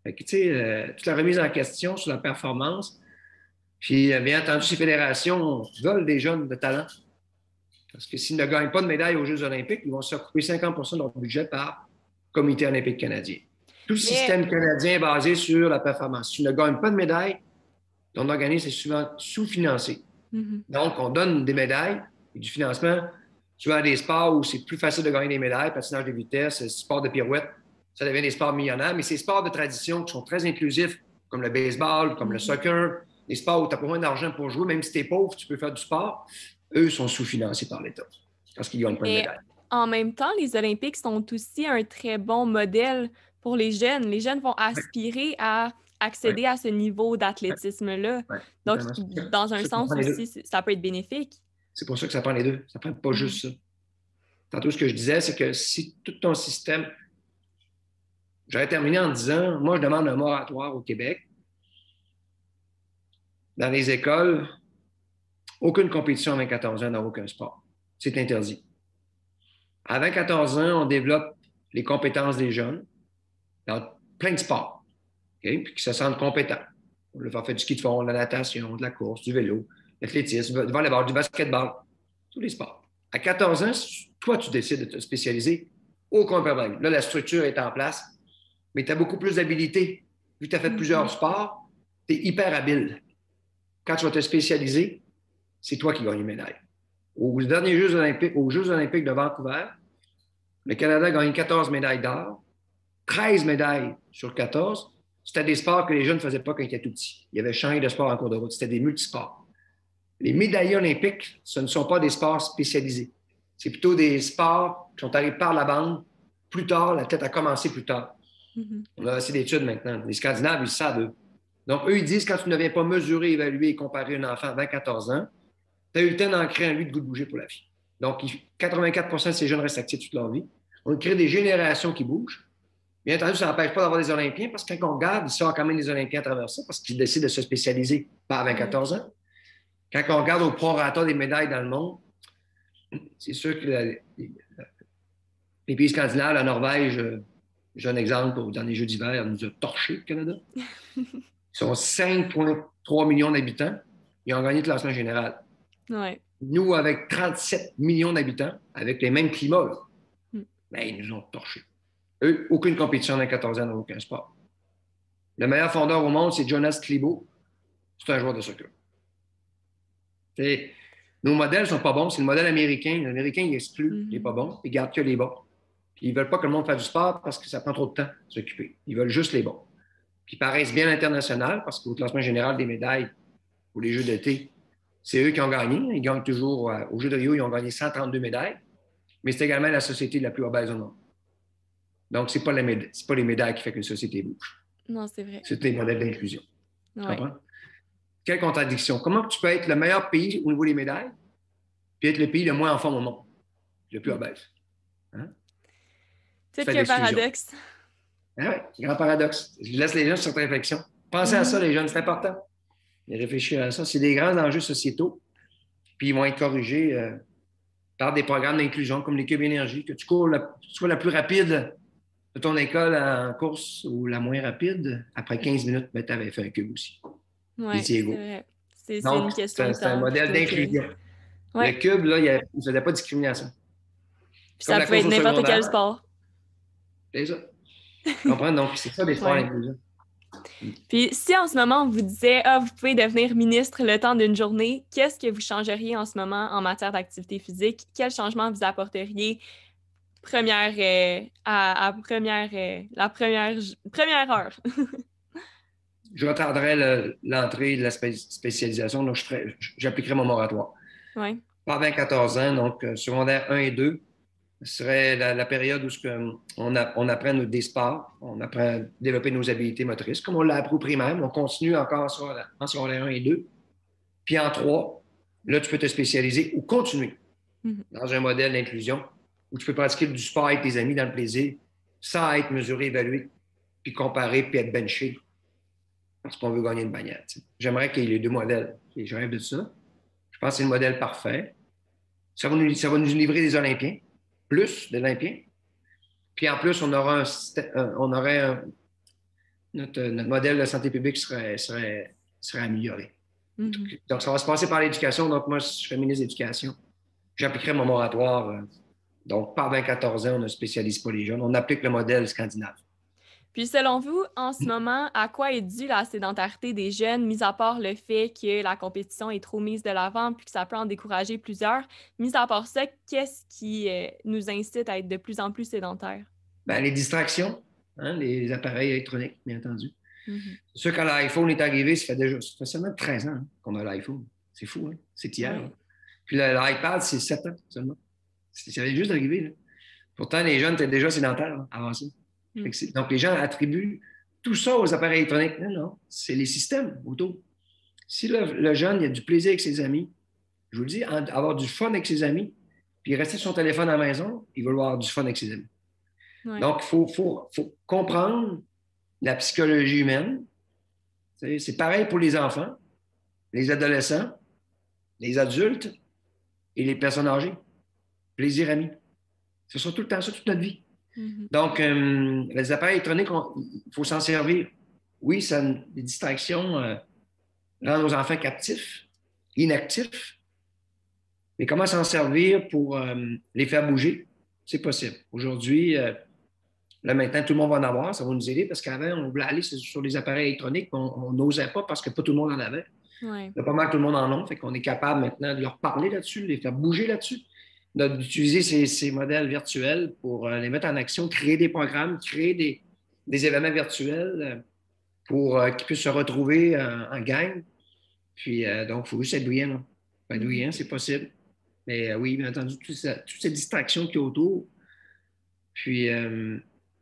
Fait que, tu sais, toute la remise en question sur la performance. Puis, bien entendu, ces fédérations veulent des jeunes de talent. Parce que s'ils ne gagnent pas de médaille aux Jeux olympiques, ils vont se recouper 50 de leur budget par Comité olympique canadien. Tout le système canadien est basé sur la performance. Si tu ne gagnes pas de médaille, ton organisme est souvent sous-financé. Donc, on donne des médailles et du financement souvent à des sports où c'est plus facile de gagner des médailles, patinage de vitesse, sport de pirouette, ça devient des sports millionnaires. Mais ces sports de tradition qui sont très inclusifs, comme le baseball, comme le soccer, des sports où tu n'as pas besoin d'argent pour jouer, même si tu es pauvre, tu peux faire du sport, eux sont sous-financés par l'État parce qu'ils ne gagnent pas de médaille. En même temps, les Olympiques sont aussi un très bon modèle pour les jeunes. Les jeunes vont aspirer à accéder à ce niveau d'athlétisme-là. Donc, dans un sens aussi, ça peut être bénéfique. C'est pour ça que ça prend les deux. Ça prend pas juste ça. Tantôt, ce que je disais, c'est que si tout ton système... J'aurais terminé en disant, moi, je demande un moratoire au Québec. Dans les écoles, aucune compétition à 14 ans dans aucun sport. C'est interdit. À 14 ans, on développe les compétences des jeunes dans plein de sports, puis qu'ils se sentent compétents. On leur fait du ski de fond, de la natation, de la course, du vélo, de l'athlétisme, du volleyball, du basketball, tous les sports. À 14 ans, toi, tu décides de te spécialiser, aucun problème. Là, la structure est en place, mais tu as beaucoup plus d'habilité. Vu que tu as fait plusieurs sports, tu es hyper habile. Quand tu vas te spécialiser, c'est toi qui gagnes une médaille. Aux derniers Jeux olympiques, aux Jeux olympiques de Vancouver, le Canada a gagné 14 médailles d'or, 13 médailles sur 14. C'était des sports que les jeunes ne faisaient pas quand ils étaient tout petits. Il y avait changé de sport en cours de route. C'était des multisports. Les médailles olympiques, ce ne sont pas des sports spécialisés. C'est plutôt des sports qui sont arrivés par la bande. Plus tard, l'athlète a commencé plus tard. On a assez d'études maintenant. Les Scandinaves, ils savent, eux. Donc, eux, ils disent, quand tu ne viens pas mesurer, évaluer et comparer un enfant à 14 ans, tu as eu le temps d'en créer en lui de goût de bouger pour la vie. Donc, 84 de ces jeunes restent actifs toute leur vie. On crée des générations qui bougent. Bien entendu, ça n'empêche pas d'avoir des Olympiens parce que quand on regarde, il sort quand même des Olympiens à travers ça parce qu'ils décident de se spécialiser pas à 14 ans. Quand on regarde au prorata des médailles dans le monde, c'est sûr que les pays scandinaves, la Norvège, j'ai un exemple dans les Jeux d'hiver, nous a torché le Canada. Ils sont 5,3 millions d'habitants. Ils ont gagné le classement général. Nous, avec 37 millions d'habitants, avec les mêmes climats, ben, ils nous ont torchés. Eux, aucune compétition dans 14 ans dans aucun sport. Le meilleur fondeur au monde, c'est Jonas Klibo. C'est un joueur de soccer. Nos modèles ne sont pas bons. C'est le modèle américain. L'Américain, il exclut les pas bons. Il garde que les bons. Puis ils ne veulent pas que le monde fasse du sport parce que ça prend trop de temps de s'occuper. Ils veulent juste les bons. Puis ils paraissent bien international parce qu'au classement général des médailles pour les Jeux d'été, c'est eux qui ont gagné. Ils gagnent toujours aux Jeux de Rio, ils ont gagné 132 médailles. Mais c'est également la société la plus obèse au monde. Donc, ce n'est pas les médailles qui font que la société bouge. Non, c'est vrai. C'est des modèles d'inclusion. Tu comprends? Quelle contradiction. Comment tu peux être le meilleur pays au niveau des médailles puis être le pays le moins en forme au monde, le plus obèse? Hein? C'est un paradoxe. Ah oui, grand paradoxe. Je laisse les gens sur cette réflexion. Pensez à ça, les jeunes, c'est important. De réfléchir à ça. C'est des grands enjeux sociétaux. Puis ils vont être corrigés par des programmes d'inclusion comme les Cubes Énergie, que tu cours tu sois la plus rapide de ton école en course ou la moins rapide. Après 15 minutes, ben, tu avais fait un cube aussi. Oui, c'est vrai. C'est Donc, une question de temps. C'est un modèle d'inclusion. Le cube, là, il ne faisait pas de discrimination. Puis ça peut être n'importe quel sport. C'est ça. Tu comprends? Donc, c'est ça des sports d'inclusion. Puis, si en ce moment, on vous disait, vous pouvez devenir ministre le temps d'une journée, qu'est-ce que vous changeriez en ce moment en matière d'activité physique? Quel changement vous apporteriez la première heure? Je retarderais l'entrée de la spécialisation, donc j'appliquerais mon moratoire. Oui. Pas avant 14 ans, donc secondaire 1 et 2, ce serait la période où on apprend des sports, on apprend à développer nos habiletés motrices, comme on l'a appris au primaire, mais on continue encore en secondaire 1 et 2. Puis en 3, là, tu peux te spécialiser ou continuer dans un modèle d'inclusion où tu peux pratiquer du sport avec tes amis dans le plaisir sans être mesuré, évalué puis comparer, puis être benché parce qu'on veut gagner une bagnole. J'aimerais qu'il y ait les deux modèles. Et je rêve de ça. Je pense que c'est le modèle parfait. Ça va nous livrer des Olympiens, plus d'Olympiens. Puis en plus, on aurait notre modèle de santé publique serait amélioré. Mhm. Donc, ça va se passer par l'éducation. Donc, moi, je serais ministre de l'Éducation. J'appliquerai mon moratoire. Donc, par 20-14 ans, on ne spécialise pas les jeunes. On applique le modèle scandinave. Puis selon vous, en ce moment, à quoi est due la sédentarité des jeunes, mis à part le fait que la compétition est trop mise de l'avant puis que ça peut en décourager plusieurs? Mis à part ça, qu'est-ce qui nous incite à être de plus en plus sédentaires? Ben, les distractions, hein, les appareils électroniques, bien entendu. Mhm. C'est sûr, quand l'iPhone est arrivé, ça fait seulement 13 ans hein, qu'on a l'iPhone. C'est fou, hein? C'est hier. Ouais. Hein. Puis l'iPad, c'est 7 ans seulement. Ça vient juste d'arriver. Là. Pourtant, les jeunes étaient déjà sédentaires là, avant ça. Donc, les gens attribuent tout ça aux appareils électroniques. Non, non, c'est les systèmes autour. Si le jeune il a du plaisir avec ses amis, je vous le dis, avoir du fun avec ses amis, puis rester sur son téléphone à la maison, il va avoir du fun avec ses amis. Ouais. Donc, il faut comprendre la psychologie humaine. C'est pareil pour les enfants, les adolescents, les adultes et les personnes âgées. Plaisir ami. Ce sera tout le temps ça, toute notre vie. Mhm. Donc, les appareils électroniques, il faut s'en servir. Oui, ça des distractions rend nos enfants captifs, inactifs. Mais comment s'en servir pour les faire bouger? C'est possible. Aujourd'hui, là maintenant, tout le monde va en avoir. Ça va nous aider parce qu'avant, on voulait aller sur les appareils électroniques, mais on n'osait pas parce que pas tout le monde en avait. Ouais. Il y a pas mal que tout le monde en a. Fait qu'on est capable maintenant de leur parler là-dessus, de les faire bouger là-dessus, d'utiliser ces modèles virtuels pour les mettre en action, créer des programmes, créer des événements virtuels pour qu'ils puissent se retrouver en gang. Puis, donc, il faut juste être brillant. Là. Être brillant, c'est possible. Mais oui, bien entendu, toutes ces distractions qu'il y a autour. Puis,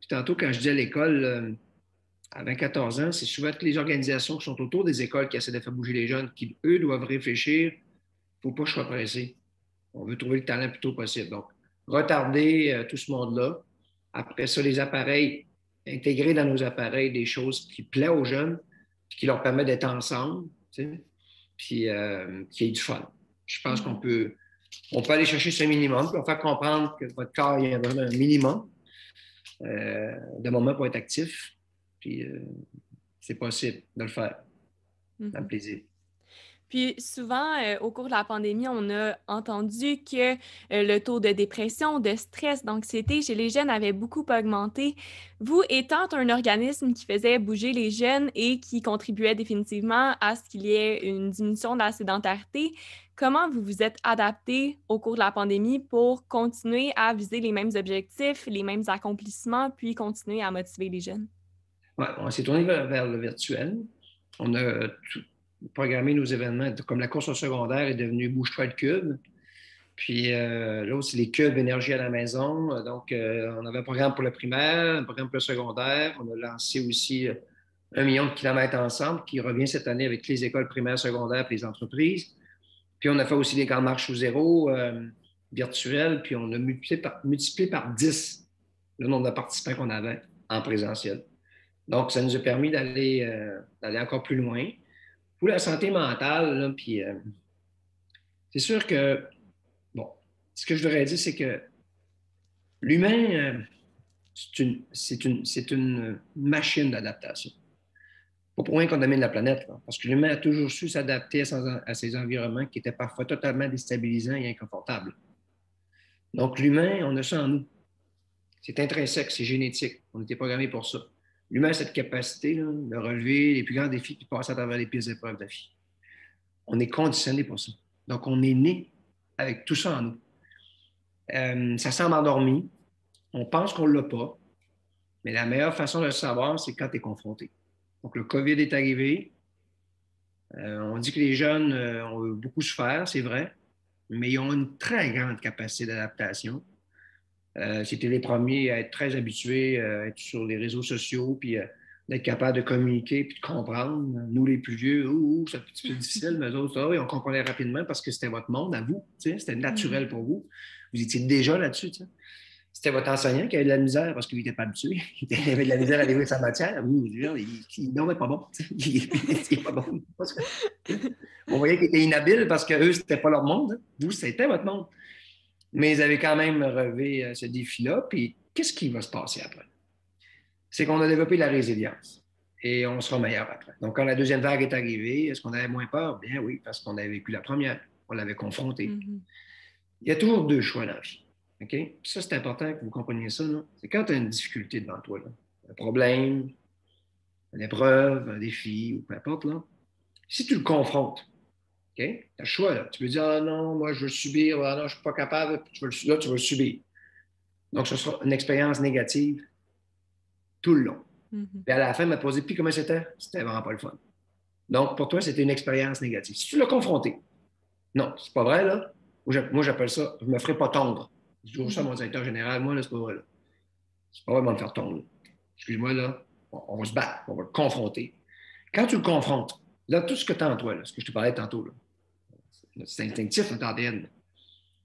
tantôt, quand je dis à l'école, à 20-14 ans, c'est souvent toutes les organisations qui sont autour des écoles qui essaient de faire bouger les jeunes, qui, eux, doivent réfléchir. Il ne faut pas que je sois pressé. On veut trouver le talent le plus tôt possible. Donc, retarder tout ce monde-là. Après ça, les appareils, intégrer dans nos appareils des choses qui plaisent aux jeunes, puis qui leur permettent d'être ensemble, tu sais, puis qu'il y ait du fun. Je pense qu'on peut aller chercher ce minimum, puis on faire comprendre que votre corps, il y a vraiment un minimum de moments pour être actif. Puis c'est possible de le faire, dans le plaisir. Puis souvent, au cours de la pandémie, on a entendu que le taux de dépression, de stress, d'anxiété chez les jeunes avait beaucoup augmenté. Vous, étant un organisme qui faisait bouger les jeunes et qui contribuait définitivement à ce qu'il y ait une diminution de la sédentarité, comment vous vous êtes adapté au cours de la pandémie pour continuer à viser les mêmes objectifs, les mêmes accomplissements, puis continuer à motiver les jeunes? Ouais, on s'est tourné vers le virtuel. On a programmé nos événements, comme la course au secondaire est devenue Bouge-toi le cube. Puis l'autre, c'est les cubes énergie à la maison. Donc, on avait un programme pour le primaire, un programme pour le secondaire. On a lancé aussi 1 million de kilomètres ensemble qui revient cette année avec les écoles primaires, secondaires et les entreprises. Puis on a fait aussi des grandes marches au zéro virtuelles. Puis on a multiplié par 10 le nombre de participants qu'on avait en présentiel. Donc, ça nous a permis d'aller encore plus loin. Pour la santé mentale, là, puis c'est sûr que, bon, ce que je voudrais dire, c'est que l'humain, c'est une machine d'adaptation. Pas pour rien qu'on domine la planète, là, parce que l'humain a toujours su s'adapter à ses environnements qui étaient parfois totalement déstabilisants et inconfortables. Donc, l'humain, on a ça en nous. C'est intrinsèque, c'est génétique. On était programmé pour ça. L'humain a cette capacité là, de relever les plus grands défis et de passer à travers les pires épreuves de la vie. On est conditionné pour ça. Donc, on est né avec tout ça en nous. Ça semble endormi. On pense qu'on ne l'a pas. Mais la meilleure façon de le savoir, c'est quand tu es confronté. Donc, le COVID est arrivé. On dit que les jeunes ont beaucoup souffert, c'est vrai, mais ils ont une très grande capacité d'adaptation. C'était les premiers à être très habitués à être sur les réseaux sociaux, puis d'être capable de communiquer, puis de comprendre. Nous, les plus vieux, c'est un petit peu difficile, mais eux autres, on comprenait rapidement parce que c'était votre monde à vous. C'était naturel pour vous. Vous étiez déjà là-dessus. C'était votre enseignant qui avait de la misère parce qu'il n'était pas habitué. Il avait de la misère à livrer sa matière. Oui, il n'est pas bon. Il n'est pas bon. On voyait qu'il était inhabile parce qu'eux, ce n'était pas leur monde. Vous, c'était votre monde. Mais ils avaient quand même relevé ce défi-là. Puis, qu'est-ce qui va se passer après? C'est qu'on a développé la résilience et on sera meilleur après. Donc, quand la deuxième vague est arrivée, est-ce qu'on avait moins peur? Bien oui, parce qu'on avait vécu la première. On l'avait confronté. Mm-hmm. Il y a toujours deux choix dans la vie. OK? Ça, c'est important que vous compreniez ça. C'est quand tu as une difficulté devant toi, là, un problème, une épreuve, un défi, ou peu importe, là, si tu le confrontes, OK? Tu as le choix. Là. Tu peux dire, ah non, moi, je veux subir, ah non, je ne suis pas capable, là, tu vas le subir. Donc, ce sera une expérience négative tout le long. Mm-hmm. Puis à la fin, elle m'a posé, puis comment c'était? C'était vraiment pas le fun. Donc, pour toi, c'était une expérience négative. Si tu l'as confronté, non, c'est pas vrai, là. Moi, j'appelle ça, je me ferai pas tondre. Je dis toujours ça à mon directeur général, moi, là, c'est pas vrai, là. C'est pas vraiment me faire tondre. Excuse-moi, là, on va se battre, on va le confronter. Quand tu le confrontes, là, tout ce que tu as en toi, là, ce que je te parlais tantôt, là, c'est instinctif, notre ADN.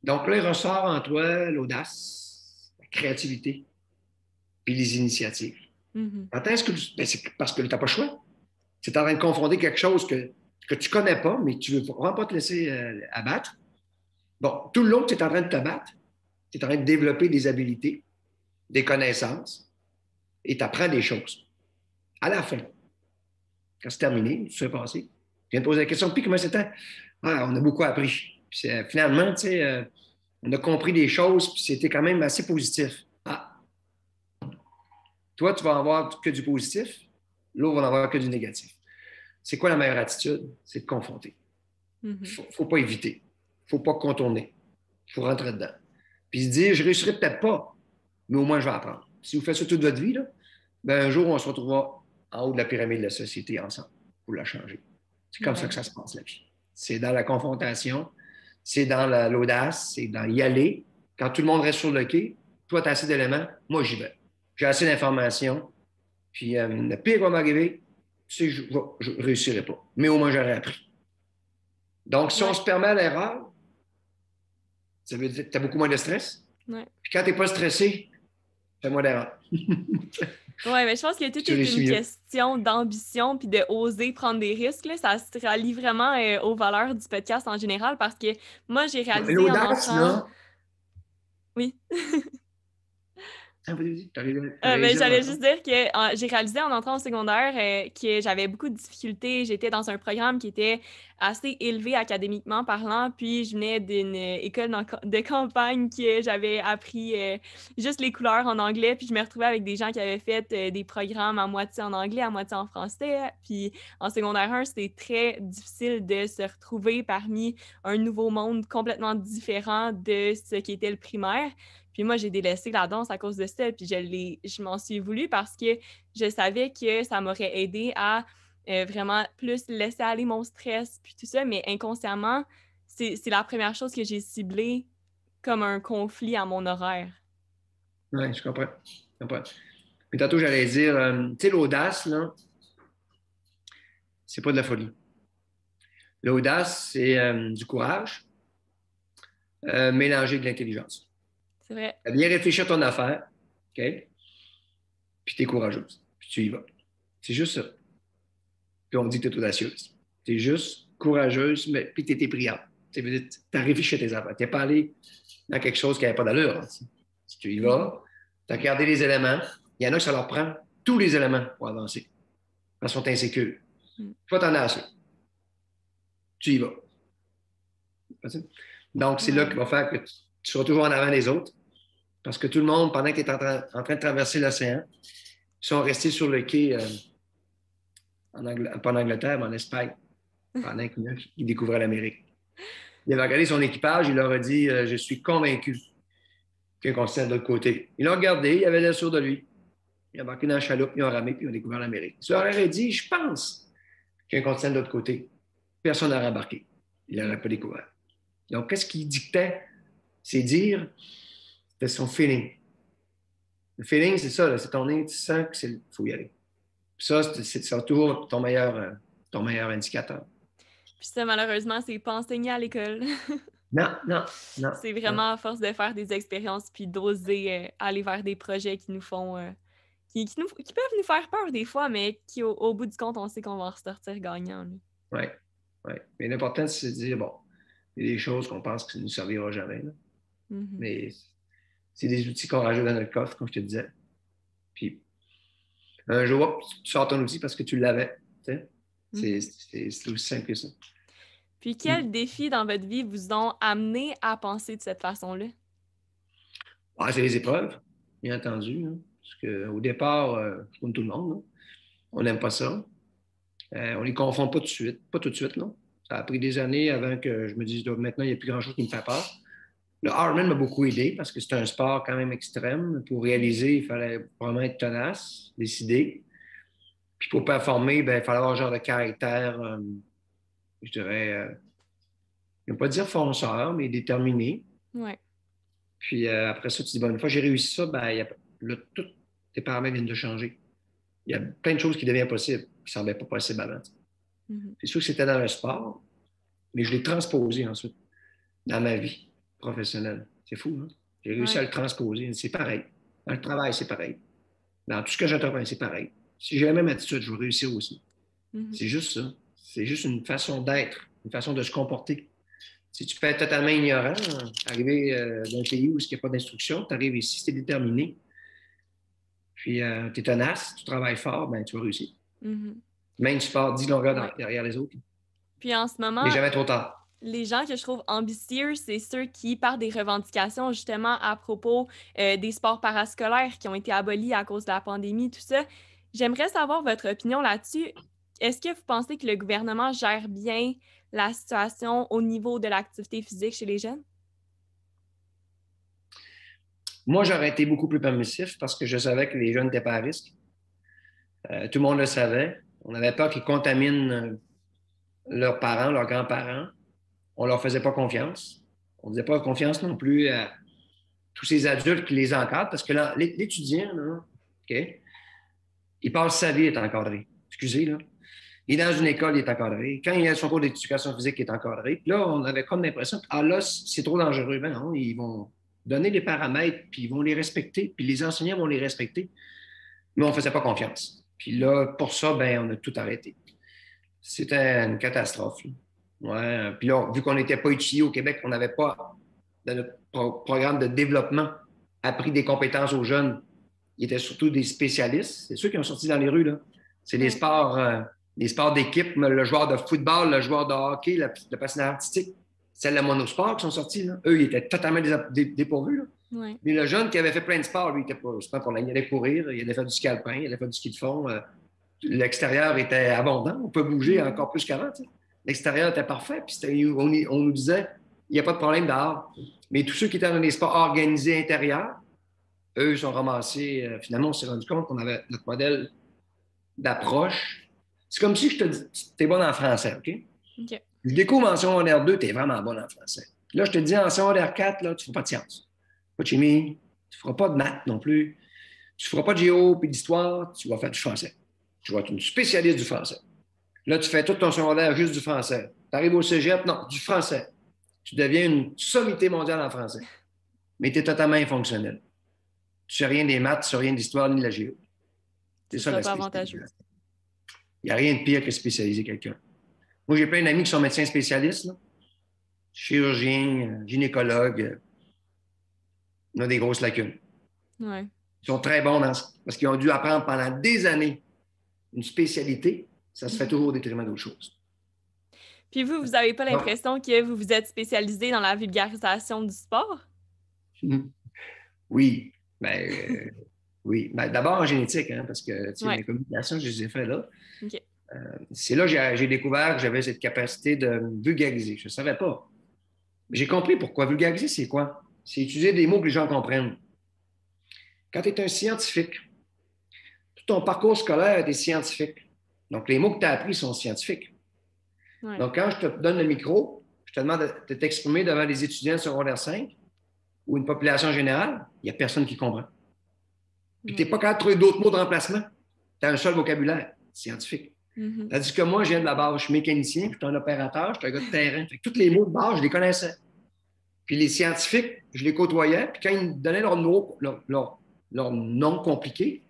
Donc là, il ressort en toi l'audace, la créativité, puis les initiatives. Mm-hmm. Quand est-ce que c'est parce que tu n'as pas le choix. C'est en train de confronter quelque chose que tu ne connais pas, mais tu ne veux vraiment pas te laisser abattre. Bon, tout le long que tu es en train de te battre, tu es en train de développer des habilités, des connaissances, et tu apprends des choses. À la fin, quand c'est terminé, tu sais passé, tu viens de poser la question, puis comment c'était? Ah, on a beaucoup appris. Puis, finalement, tu sais, on a compris des choses, puis c'était quand même assez positif. Ah, toi, tu vas avoir que du positif, l'autre va avoir que du négatif. C'est quoi la meilleure attitude? C'est de confronter. Il ne faut pas éviter. Il ne faut pas contourner. Il faut rentrer dedans. Puis se dire, je ne réussirai peut-être pas, mais au moins, je vais apprendre. Si vous faites ça toute votre vie, là, ben, un jour, on se retrouvera en haut de la pyramide de la société ensemble pour la changer. C'est comme ça que ça se passe, la vie. C'est dans la confrontation, c'est dans l'audace, c'est dans y aller. Quand tout le monde reste sur le quai, toi, tu as assez d'éléments, moi, j'y vais. J'ai assez d'informations, puis le pire va m'arriver, c'est que je ne réussirai pas. Mais au moins, j'aurais appris. Donc, si on se permet l'erreur, ça veut dire que tu as beaucoup moins de stress. Ouais. Puis quand tu n'es pas stressé, fais moins d'erreur. Oui, mais je pense que tout est une question d'ambition puis de oser prendre des risques. Là. Ça se rallie vraiment aux valeurs du podcast en général parce que moi, j'ai réalisé en entrant... Là... Oui. Ben, j'allais juste dire que j'ai réalisé en entrant au secondaire que j'avais beaucoup de difficultés. J'étais dans un programme qui était assez élevé académiquement parlant, puis je venais d'une école de campagne que j'avais appris juste les couleurs en anglais, puis je me retrouvais avec des gens qui avaient fait des programmes à moitié en anglais, à moitié en français. Puis en secondaire 1, c'était très difficile de se retrouver parmi un nouveau monde complètement différent de ce qui était le primaire. Puis moi, j'ai délaissé la danse à cause de ça, puis je m'en suis voulu parce que je savais que ça m'aurait aidé à vraiment plus laisser aller mon stress, puis tout ça, mais inconsciemment, c'est la première chose que j'ai ciblée comme un conflit à mon horaire. Oui, je comprends. Mais tantôt, j'allais dire, tu sais, l'audace, là, c'est pas de la folie. L'audace, c'est du courage mélangé de l'intelligence. C'est vrai. Tu as bien réfléchi à ton affaire, OK? Puis tu es courageuse, puis tu y vas. C'est juste ça. Puis on dit que tu es audacieuse. Tu es juste courageuse, mais puis tu étais brillante. Tu as réfléchi à tes affaires. Tu n'es pas allé dans quelque chose qui n'avait pas d'allure. Hein. Si tu y vas, tu as regardé les éléments. Il y en a que ça leur prend tous les éléments pour avancer. Parce qu'ils sont insécures. Toi, tu en as assez. Tu y vas. Donc, c'est là qu'il va faire que tu seras toujours en avant des autres. Parce que tout le monde, pendant que tu es en train de traverser l'océan, sont restés sur le quai, pas en Angleterre, mais en Espagne, pendant qu'il découvrait l'Amérique. Il avait regardé son équipage, il leur a dit je suis convaincu qu'il y a un continent de l'autre côté. Ils l'ont regardé, il avait l'air sûr de lui. Il a embarqué dans la chaloupe, ils ont ramé, puis ils ont découvert l'Amérique. Il leur aurait dit je pense qu'il y a un continent de l'autre côté. Personne n'a embarqué. Il n'aurait pas découvert. Donc, qu'est-ce qu'il dictait? C'est dire c'était son feeling. Le feeling, c'est ça, là, c'est ton nez, tu sens qu'il faut y aller. Puis ça, c'est toujours ton meilleur indicateur. Puis ça, malheureusement, c'est pas enseigné à l'école. Non, non, non, C'est non. vraiment à force de faire des expériences puis d'oser aller vers des projets qui nous font qui peuvent nous faire peur des fois, mais qui au bout du compte, on sait qu'on va en ressortir gagnant. Là. Oui, oui. Mais l'important, c'est de se dire, bon, il y a des choses qu'on pense que ça ne nous servira jamais, là. Mhm. Mais c'est des outils qu'on rajoute dans notre coffre, comme je te disais. Puis un jour, hop, tu sors ton outil parce que tu l'avais. Tu sais. Mhm. C'est aussi simple que ça. Puis Mm. quels défis dans votre vie vous ont amené à penser de cette façon-là? Ah, c'est les épreuves, bien entendu. Hein. Parce qu'au départ, comme tout le monde, là, on n'aime pas ça. On ne les confond pas tout de suite. Pas tout de suite, non. Ça a pris des années avant que je me dise, maintenant, il n'y a plus grand-chose qui me fait peur. Le Ironman m'a beaucoup aidé parce que c'est un sport quand même extrême. Pour réaliser, il fallait vraiment être tenace, décider. Puis pour performer, ben, il fallait avoir un genre de caractère, je dirais, je ne vais pas dire fonceur, mais déterminé. Ouais. Puis après ça, tu dis, bon, une fois que j'ai réussi ça, ben, là, tous tes paramètres viennent de changer. Il y a plein de choses qui deviennent possibles, qui ne semblaient pas possibles avant. Mhm. C'est sûr que c'était dans le sport, mais je l'ai transposé ensuite dans ma vie professionnelle. C'est fou, hein? J'ai réussi à Ouais. le transposer. C'est pareil. Dans le travail, c'est pareil. Dans tout ce que j'entreprends, c'est pareil. Si j'ai la même attitude, je vais réussir aussi. Mhm. C'est juste ça. C'est juste une façon d'être, une façon de se comporter. Si tu peux être totalement ignorant, arriver d'un pays où il n'y a pas d'instruction, tu arrives ici, tu es déterminé, puis tu es tenace, tu travailles fort, ben, tu vas réussir. Mhm. Même si tu pars 10 longueurs Ouais. derrière les autres, Puis en ce il n'est moment, jamais trop tard. les gens que je trouve ambitieux, c'est ceux qui partent des revendications justement à propos des sports parascolaires qui ont été abolis à cause de la pandémie, tout ça. J'aimerais savoir votre opinion là-dessus. Est-ce que vous pensez que le gouvernement gère bien la situation au niveau de l'activité physique chez les jeunes? Moi, j'aurais été beaucoup plus permissif parce que je savais que les jeunes n'étaient pas à risque. Tout le monde le savait. On avait peur qu'ils contaminent leurs parents, leurs grands-parents. On ne leur faisait pas confiance. On ne faisait pas confiance non plus à tous ces adultes qui les encadrent parce que là, l'étudiant, là, OK, il passe sa vie à être encadré. Excusez, là. Il est dans une école, il est encadré. Quand il a son cours d'éducation physique, il est encadré. Puis là, on avait comme l'impression que, ah là, c'est trop dangereux. Ben non, ils vont donner les paramètres, puis ils vont les respecter, puis les enseignants vont les respecter. Mais on ne faisait pas confiance. Puis là, pour ça, ben, on a tout arrêté. C'était une catastrophe. Là. Ouais. Puis là, vu qu'on n'était pas étudié au Québec, on n'avait pas, dans notre programme de développement, appris des compétences aux jeunes. Ils étaient surtout des spécialistes. C'est ceux qui ont sorti dans les rues, là. C'est Ouais. les sports d'équipe, le joueur de football, le joueur de hockey, le patinage artistique. C'est le monosport qui sont sortis, là. Eux, ils étaient totalement dépourvus, là. Ouais. Mais le jeune qui avait fait plein de sports, lui, il était pas pour il allait courir, il allait faire du ski alpin, il allait faire du ski de fond. L'extérieur était abondant, on peut bouger Mhm. encore plus qu'avant. Tu sais. L'extérieur était parfait, puis on nous disait, il n'y a pas de problème dehors. Mais tous ceux qui étaient dans les sports organisés intérieurs, eux, ils sont ramassés. Finalement, on s'est rendu compte qu'on avait notre modèle d'approche. C'est comme si je te dis, tu es bon en français, OK? OK. Je découvre en secondaire 2, tu es vraiment bon en français. Là, je te dis en secondaire 4, là, tu ne feras pas de sciences, pas de chimie, tu ne feras pas de maths non plus, tu ne feras pas de géo puis d'histoire, tu vas faire du français. Tu vas être une spécialiste du français. Là, tu fais tout ton secondaire juste du français. Tu arrives au cégep, non, du français. Tu deviens une sommité mondiale en français. Mais tu es totalement infonctionnel. Tu ne sais rien des maths, tu ne sais rien de l'histoire ni de la géo. C'est Ce ça sera la pas avantageux. spécialisation. Il n'y a rien de pire que spécialiser quelqu'un. Moi, j'ai plein d'amis qui sont médecins spécialistes, là. Chirurgiens, gynécologues. On a des grosses lacunes. Ouais. Ils sont très bons parce qu'ils ont dû apprendre pendant des années une spécialité. Ça se fait Mhm. toujours au détriment d'autres choses. Puis vous avez pas Donc, l'impression que vous vous êtes spécialisé dans la vulgarisation du sport? oui, ben, oui. Ben, d'abord en génétique, hein, parce que tu sais, Ouais. mes communications, je les ai fait là. OK. C'est là que j'ai découvert que j'avais cette capacité de vulgariser. Je ne savais pas. J'ai compris pourquoi. Vulgariser, c'est quoi? C'est utiliser des mots que les gens comprennent. Quand tu es un scientifique, tout ton parcours scolaire est scientifique. Donc, les mots que tu as appris sont scientifiques. Ouais. Donc, quand je te donne le micro, je te demande de t'exprimer devant des étudiants de secondaire 5 ou une population générale, il n'y a personne qui comprend. Puis, tu n'es Ouais. pas capable de trouver d'autres mots de remplacement. Tu as un seul vocabulaire scientifique. Mhm. Tandis que moi, je viens de la base, je suis mécanicien, puis je suis un opérateur, je suis un gars de terrain. Fait que tous les mots de base, je les connaissais. Puis les scientifiques, je les côtoyais, puis quand ils me donnaient leur nom compliqué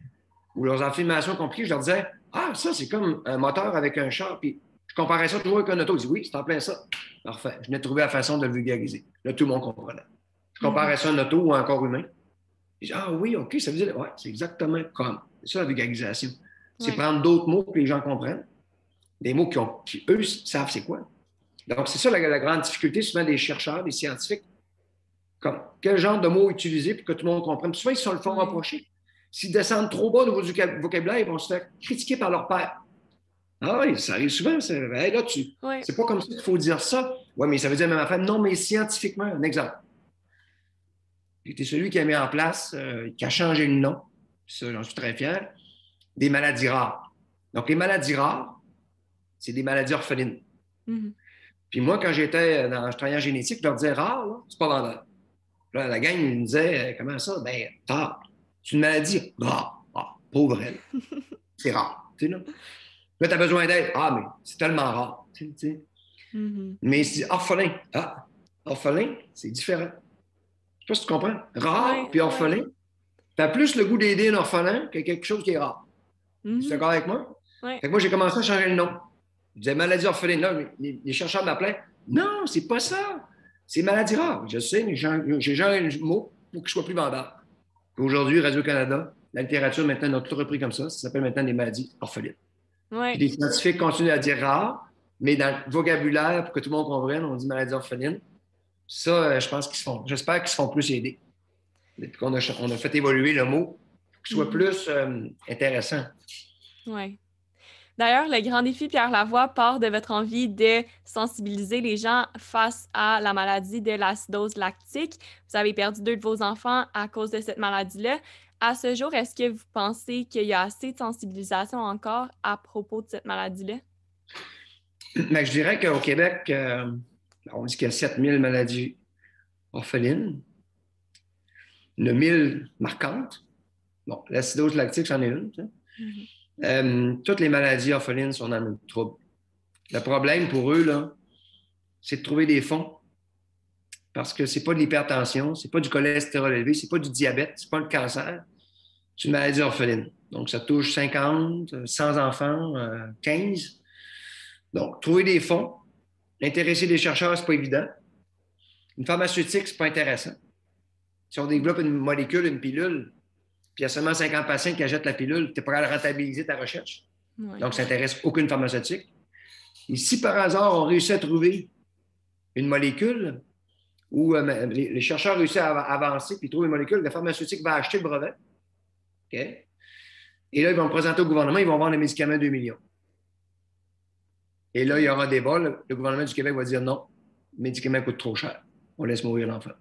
ou leurs affirmations compliquées, je leur disais, ah, ça, c'est comme un moteur avec un char. Puis je comparais ça toujours avec un auto. Ils disaient, oui, c'est en plein ça. Parfait. Je venais de trouver la façon de le vulgariser. Là, tout le monde comprenait. Je comparais ça à un auto ou à un corps humain. Je dis, ah oui, OK, ça veut dire, ouais, c'est exactement comme. C'est ça la vulgarisation. C'est prendre d'autres mots que les gens comprennent. Des mots qui eux, savent c'est quoi. Donc, c'est ça la grande difficulté souvent des chercheurs, des scientifiques. Comme, quel genre de mots utiliser pour que tout le monde comprenne. Puis souvent, ils se le font reprocher. S'ils descendent trop bas au niveau du vocabulaire, ils vont se faire critiquer par leur père. Ah oui, ça arrive souvent. Hey, là, c'est pas comme ça qu'il faut dire ça. Oui, mais ça veut dire même affaire. Non, mais scientifiquement, un exemple. J'étais celui qui a mis en place, qui a changé le nom, ça, j'en suis très fier, des maladies rares. Donc, les maladies rares, c'est des maladies orphelines. Puis moi, quand je travaillais en génétique, je leur disais rare, là, c'est pas vendeur. Là, la gang, ils me disait comment ça? Ben, rare. C'est une maladie rare. Ah, pauvre elle. C'est rare. Tu sais, là, tu as besoin d'aide. Ah, mais c'est tellement rare. Tu sais. Mais c'est orphelin. Ah, orphelin, c'est différent. Je sais pas si tu comprends. Rare puis orphelin. Tu as plus le goût d'aider un orphelin que quelque chose qui est rare. Tu es d'accord avec moi? Fait que moi, j'ai commencé à changer le nom. Je disais maladie orpheline. Là, les chercheurs m'appelaient. Non, c'est pas ça. C'est maladie rare. Je sais, mais j'ai changé le mot pour qu'il soit plus vendable. Aujourd'hui, Radio-Canada, la littérature maintenant a tout repris comme ça. Ça s'appelle maintenant des maladies orphelines. Puis les scientifiques continuent à dire rare, mais dans le vocabulaire, pour que tout le monde comprenne, on dit maladie orpheline. Ça, je pense j'espère qu'ils se font plus aider. Depuis qu'on a fait évoluer le mot pour qu'il soit plus intéressant. Oui. D'ailleurs, le grand défi Pierre Lavoie part de votre envie de sensibiliser les gens face à la maladie de l'acidose lactique. Vous avez perdu 2 de vos enfants à cause de cette maladie-là. À ce jour, est-ce que vous pensez qu'il y a assez de sensibilisation encore à propos de cette maladie-là? Bien, je dirais qu'au Québec, on dit qu'il y a 7000 maladies orphelines. Il y en a 1000 marquantes. Bon, l'acidose lactique, c'en est une. Toutes les maladies orphelines sont dans le même trouble. Le problème pour eux, là, c'est de trouver des fonds. Parce que c'est pas de l'hypertension, c'est pas du cholestérol élevé, c'est pas du diabète, c'est pas le cancer. C'est une maladie orpheline. Donc, ça touche 50, 100 enfants, 15. Donc, trouver des fonds, intéresser des chercheurs, c'est pas évident. Une pharmaceutique, c'est pas intéressant. Si on développe une molécule, une pilule, puis il y a seulement 50 patients qui achètent la pilule, tu n'es pas à rentabiliser ta recherche. Donc, ça n'intéresse aucune pharmaceutique. Et si par hasard, on réussit à trouver une molécule où les chercheurs réussissent à avancer puis trouvent une molécule, la pharmaceutique va acheter le brevet. Okay? Et là, ils vont le présenter au gouvernement, ils vont vendre les médicaments à 2 millions. Et là, il y aura débat. Le gouvernement du Québec va dire non, le médicament coûte trop cher. On laisse mourir l'enfant.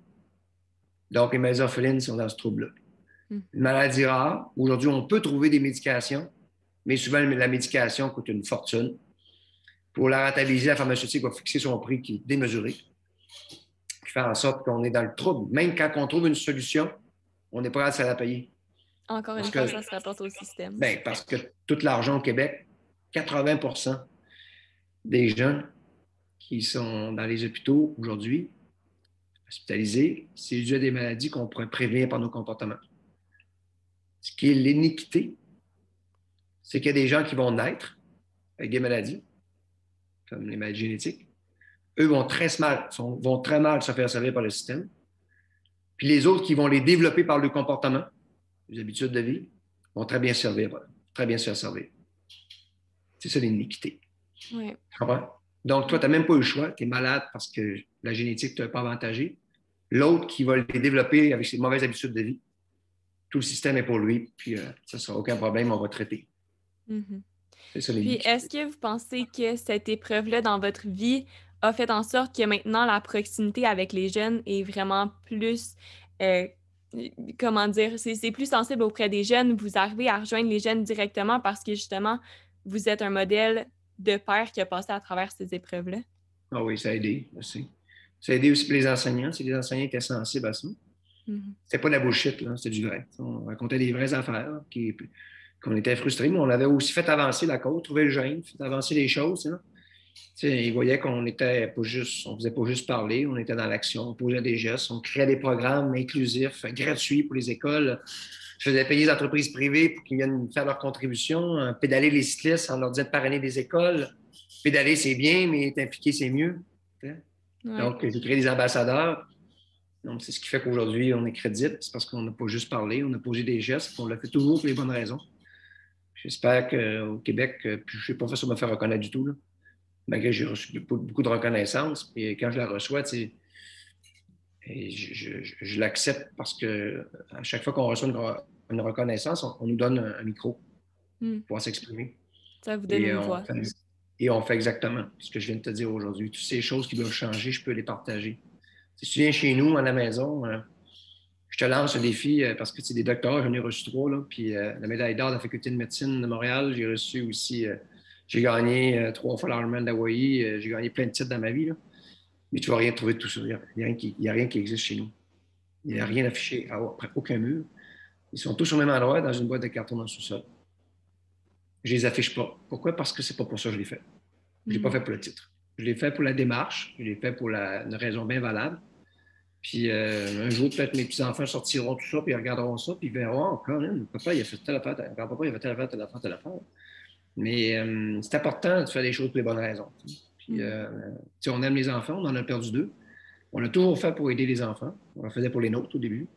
Donc, les maladies orphelines sont dans ce trouble-là. Une maladie rare, aujourd'hui, on peut trouver des médications, mais souvent, la médication coûte une fortune. Pour la rentabiliser, la pharmaceutique va fixer son prix qui est démesuré, qui fait en sorte qu'on est dans le trouble. Même quand on trouve une solution, on n'est pas prêt à la payer. Encore une fois, ça se rapporte au système. Bien, parce que tout l'argent au Québec, 80 % des jeunes qui sont dans les hôpitaux aujourd'hui, hospitalisés, c'est dû à des maladies qu'on pourrait prévenir par nos comportements. Ce qui est l'iniquité, c'est qu'il y a des gens qui vont naître avec des maladies, comme les maladies génétiques. Eux vont très mal se faire servir par le système. Puis les autres qui vont les développer par le comportement, les habitudes de vie, vont très bien se faire servir. C'est ça l'iniquité. Oui. Tu comprends? Donc, toi, tu n'as même pas eu le choix. Tu es malade parce que la génétique ne t'a pas avantagé. L'autre qui va les développer avec ses mauvaises habitudes de vie, tout le système est pour lui, puis ça ne sera aucun problème, on va traiter. C'est ça l'iniquité. Puis, est-ce que vous pensez que cette épreuve-là dans votre vie a fait en sorte que maintenant, la proximité avec les jeunes est vraiment plus... comment dire? C'est plus sensible auprès des jeunes. Vous arrivez à rejoindre les jeunes directement parce que, justement, vous êtes un modèle de père qui a passé à travers ces épreuves-là? Ah oui, ça a aidé aussi. Ça a aidé aussi pour les enseignants. C'est les enseignants qui étaient sensibles à ça. C'était pas de la bullshit, là, c'était du vrai. On racontait des vraies affaires, qu'on était frustrés, mais on avait aussi fait avancer la cause, trouver le gène, fait avancer les choses. Hein. Tu sais, ils voyaient qu'on n'était pas juste, on faisait pas juste parler, on était dans l'action, on posait des gestes, on créait des programmes inclusifs, gratuits pour les écoles. Je faisais payer les entreprises privées pour qu'ils viennent faire leur contribution, pédaler les cyclistes en leur disant de parrainer des écoles. Pédaler, c'est bien, mais être impliqué, c'est mieux. Ouais. Donc, j'ai créé des ambassadeurs. Donc, c'est ce qui fait qu'aujourd'hui, on est crédible. C'est parce qu'on n'a pas juste parlé, on a posé des gestes, on l'a fait toujours pour les bonnes raisons. J'espère qu'au Québec, puis je ne suis pas fait ça me faire reconnaître du tout, là, malgré que j'ai reçu beaucoup de reconnaissance. Puis quand je la reçois, je l'accepte parce que à chaque fois qu'on reçoit une reconnaissance, on nous donne un micro Hmm. pour pouvoir s'exprimer. Ça vous donne Et une on voix. fait, et on fait exactement ce que je viens de te dire aujourd'hui. Toutes ces choses qui doivent changer, je peux les partager. Si tu viens chez nous, à la maison, je te lance un défi parce que des docteurs, j'en ai reçu 3, là, puis la médaille d'or de la faculté de médecine de Montréal, j'ai reçu aussi, j'ai gagné 3 fois l'Ironman d'Hawaï, j'ai gagné plein de titres dans ma vie, là. Mais tu ne vas rien trouver de tout ça. Il n'y a rien qui existe chez nous. Il n'y a rien affiché à aucun mur. Ils sont tous au même endroit dans une boîte de carton dans le sous-sol. Je ne les affiche pas. Pourquoi? Parce que c'est pas pour ça que je l'ai fait. Je ne l'ai pas fait pour le titre. Je l'ai fait pour la démarche. Je l'ai fait pour une raison bien valable. Puis un jour, peut-être mes petits-enfants sortiront tout ça, puis ils regarderont ça, puis ils verront, oh, Colin, papa, il a fait telle affaire, papa, il a fait telle affaire, telle affaire, telle affaire. Mais c'est important de faire les choses pour les bonnes raisons. Puis, on aime les enfants, on en a perdu 2. On l'a toujours fait pour aider les enfants. On le faisait pour les nôtres au début.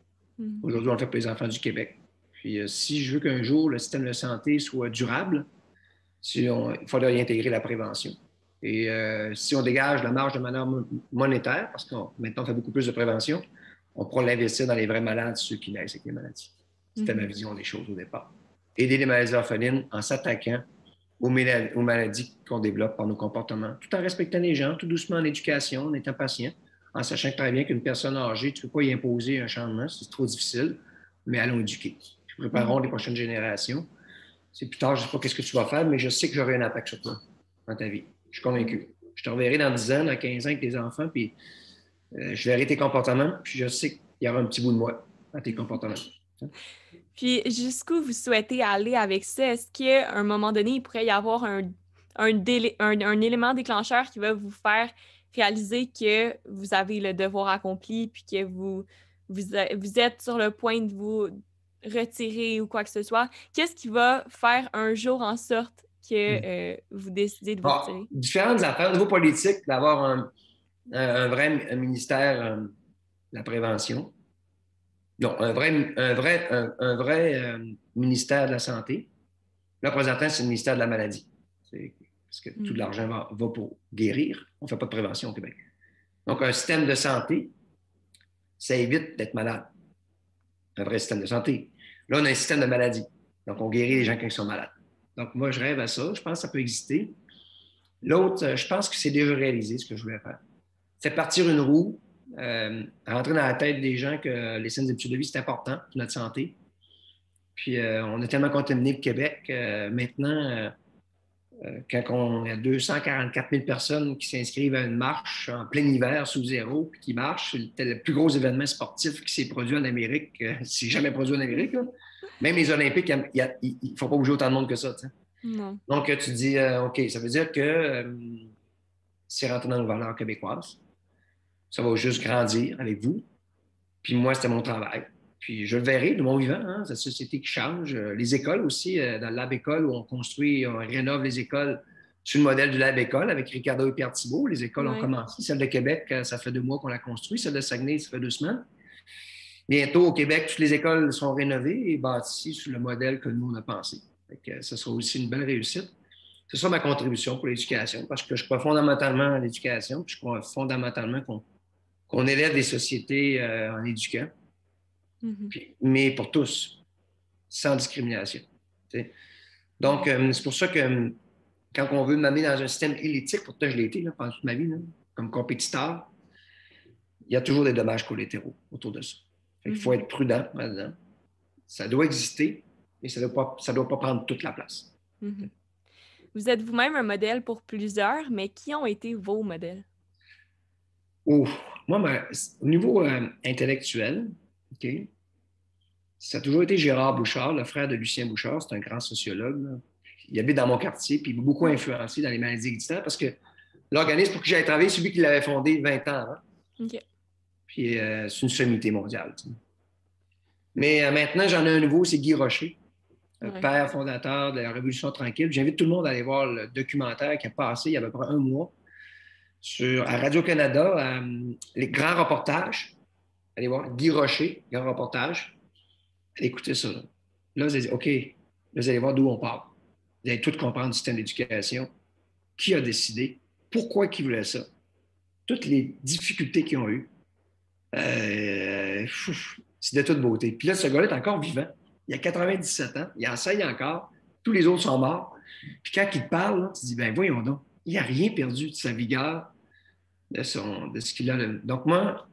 Aujourd'hui, on le fait pour les enfants du Québec. Puis, si je veux qu'un jour le système de santé soit durable, il faudrait y intégrer la prévention. Et si on dégage la marge de manœuvre monétaire, parce que maintenant on fait beaucoup plus de prévention, on pourra l'investir dans les vrais malades, ceux qui naissent avec les maladies. C'était ma vision des choses au départ. Aider les maladies orphelines en s'attaquant aux maladies qu'on développe par nos comportements, tout en respectant les gens, tout doucement en éducation, en étant patient, en sachant très bien qu'une personne âgée, tu ne peux pas y imposer un changement, c'est trop difficile, mais allons éduquer. Préparons les prochaines générations. C'est plus tard, je ne sais pas qu'est-ce que tu vas faire, mais je sais que j'aurai un impact sur toi dans ta vie. Je suis convaincu. Je te reverrai dans 10 ans, dans 15 ans avec tes enfants, puis je verrai tes comportements, puis je sais qu'il y aura un petit bout de moi dans tes comportements. Puis, jusqu'où vous souhaitez aller avec ça? Est-ce qu'à un moment donné, il pourrait y avoir un élément déclencheur qui va vous faire réaliser que vous avez le devoir accompli, puis que vous êtes sur le point de vous retirer ou quoi que ce soit? Qu'est-ce qui va faire un jour en sorte que vous décidez de vous retirer? Différentes affaires. Au niveau politique, d'avoir un vrai ministère de la prévention. Non, un vrai ministère de la santé. Là, présentement, c'est le ministère de la maladie. Parce que tout l'argent va pour guérir. On ne fait pas de prévention au Québec. Donc, un système de santé, ça évite d'être malade. Un vrai système de santé. Là, on a un système de maladie. Donc, on guérit les gens quand ils sont malades. Donc, moi, je rêve à ça. Je pense que ça peut exister. L'autre, je pense que c'est déjà réalisé ce que je voulais faire. C'est partir une roue, rentrer dans la tête des gens que les saines habitudes de vie, c'est important pour notre santé. Puis, on est tellement contaminé au Québec. Maintenant, quand il y a 244 000 personnes qui s'inscrivent à une marche en plein hiver sous zéro, puis qui marchent, c'est le plus gros événement sportif qui s'est produit en Amérique. C'est jamais produit en Amérique, là. Même les Olympiques, il ne faut pas bouger autant de monde que ça. Non. Donc, tu dis, OK, ça veut dire que c'est rentré dans nos valeurs québécoises. Ça va juste grandir avec vous. Puis moi, c'était mon travail. Puis je le verrai de mon vivant, hein, cette société qui change. Les écoles aussi, dans le Lab École, où on construit, on rénove les écoles sur le modèle du Lab École avec Ricardo et Pierre Thibault. Les écoles ont commencé. Celle de Québec, ça fait 2 mois qu'on l'a construit. Celle de Saguenay, ça fait 2 semaines. Bientôt, au Québec, toutes les écoles seront rénovées et bâties sur le modèle que nous, on a pensé. Ce sera aussi une belle réussite. C'est ça ma contribution pour l'éducation, parce que je crois fondamentalement à l'éducation, puis je crois fondamentalement qu'on élève les sociétés en éduquant, puis, mais pour tous, sans discrimination. T'sais. Donc, c'est pour ça que quand on veut m'amener dans un système élitique, pourtant je l'ai été là, pendant toute ma vie, là, comme compétiteur, il y a toujours des dommages collatéraux autour de ça. Il faut être prudent là-dedans. Ça doit exister, mais ça doit pas prendre toute la place. Vous êtes vous-même un modèle pour plusieurs, mais qui ont été vos modèles? Moi, au niveau intellectuel, okay, ça a toujours été Gérard Bouchard, le frère de Lucien Bouchard. C'est un grand sociologue. Là. Il habite dans mon quartier, puis il m'a beaucoup influencé dans les maladies héréditaires parce que l'organisme pour qui j'avais travaillé, c'est lui qui l'avait fondé 20 ans avant. OK. Puis c'est une sommité mondiale. Tu sais. Mais maintenant, j'en ai un nouveau, c'est Guy Rocher, père fondateur de la Révolution tranquille. J'invite tout le monde à aller voir le documentaire qui a passé il y a à peu près un mois à Radio-Canada, les grands reportages. Allez voir Guy Rocher, grand reportage. Allez écouter ça. Là, vous allez dire, OK, là, vous allez voir d'où on parle. Vous allez tout comprendre du système d'éducation. Qui a décidé? Pourquoi ils voulaient ça? Toutes les difficultés qu'ils ont eues. C'est de toute beauté. Puis là, ce gars-là est encore vivant. Il a 97 ans. Il enseigne encore. Tous les autres sont morts. Puis quand il te parle, là, tu te dis, ben voyons donc, il n'a rien perdu de sa vigueur, de ce qu'il a. Donc moi,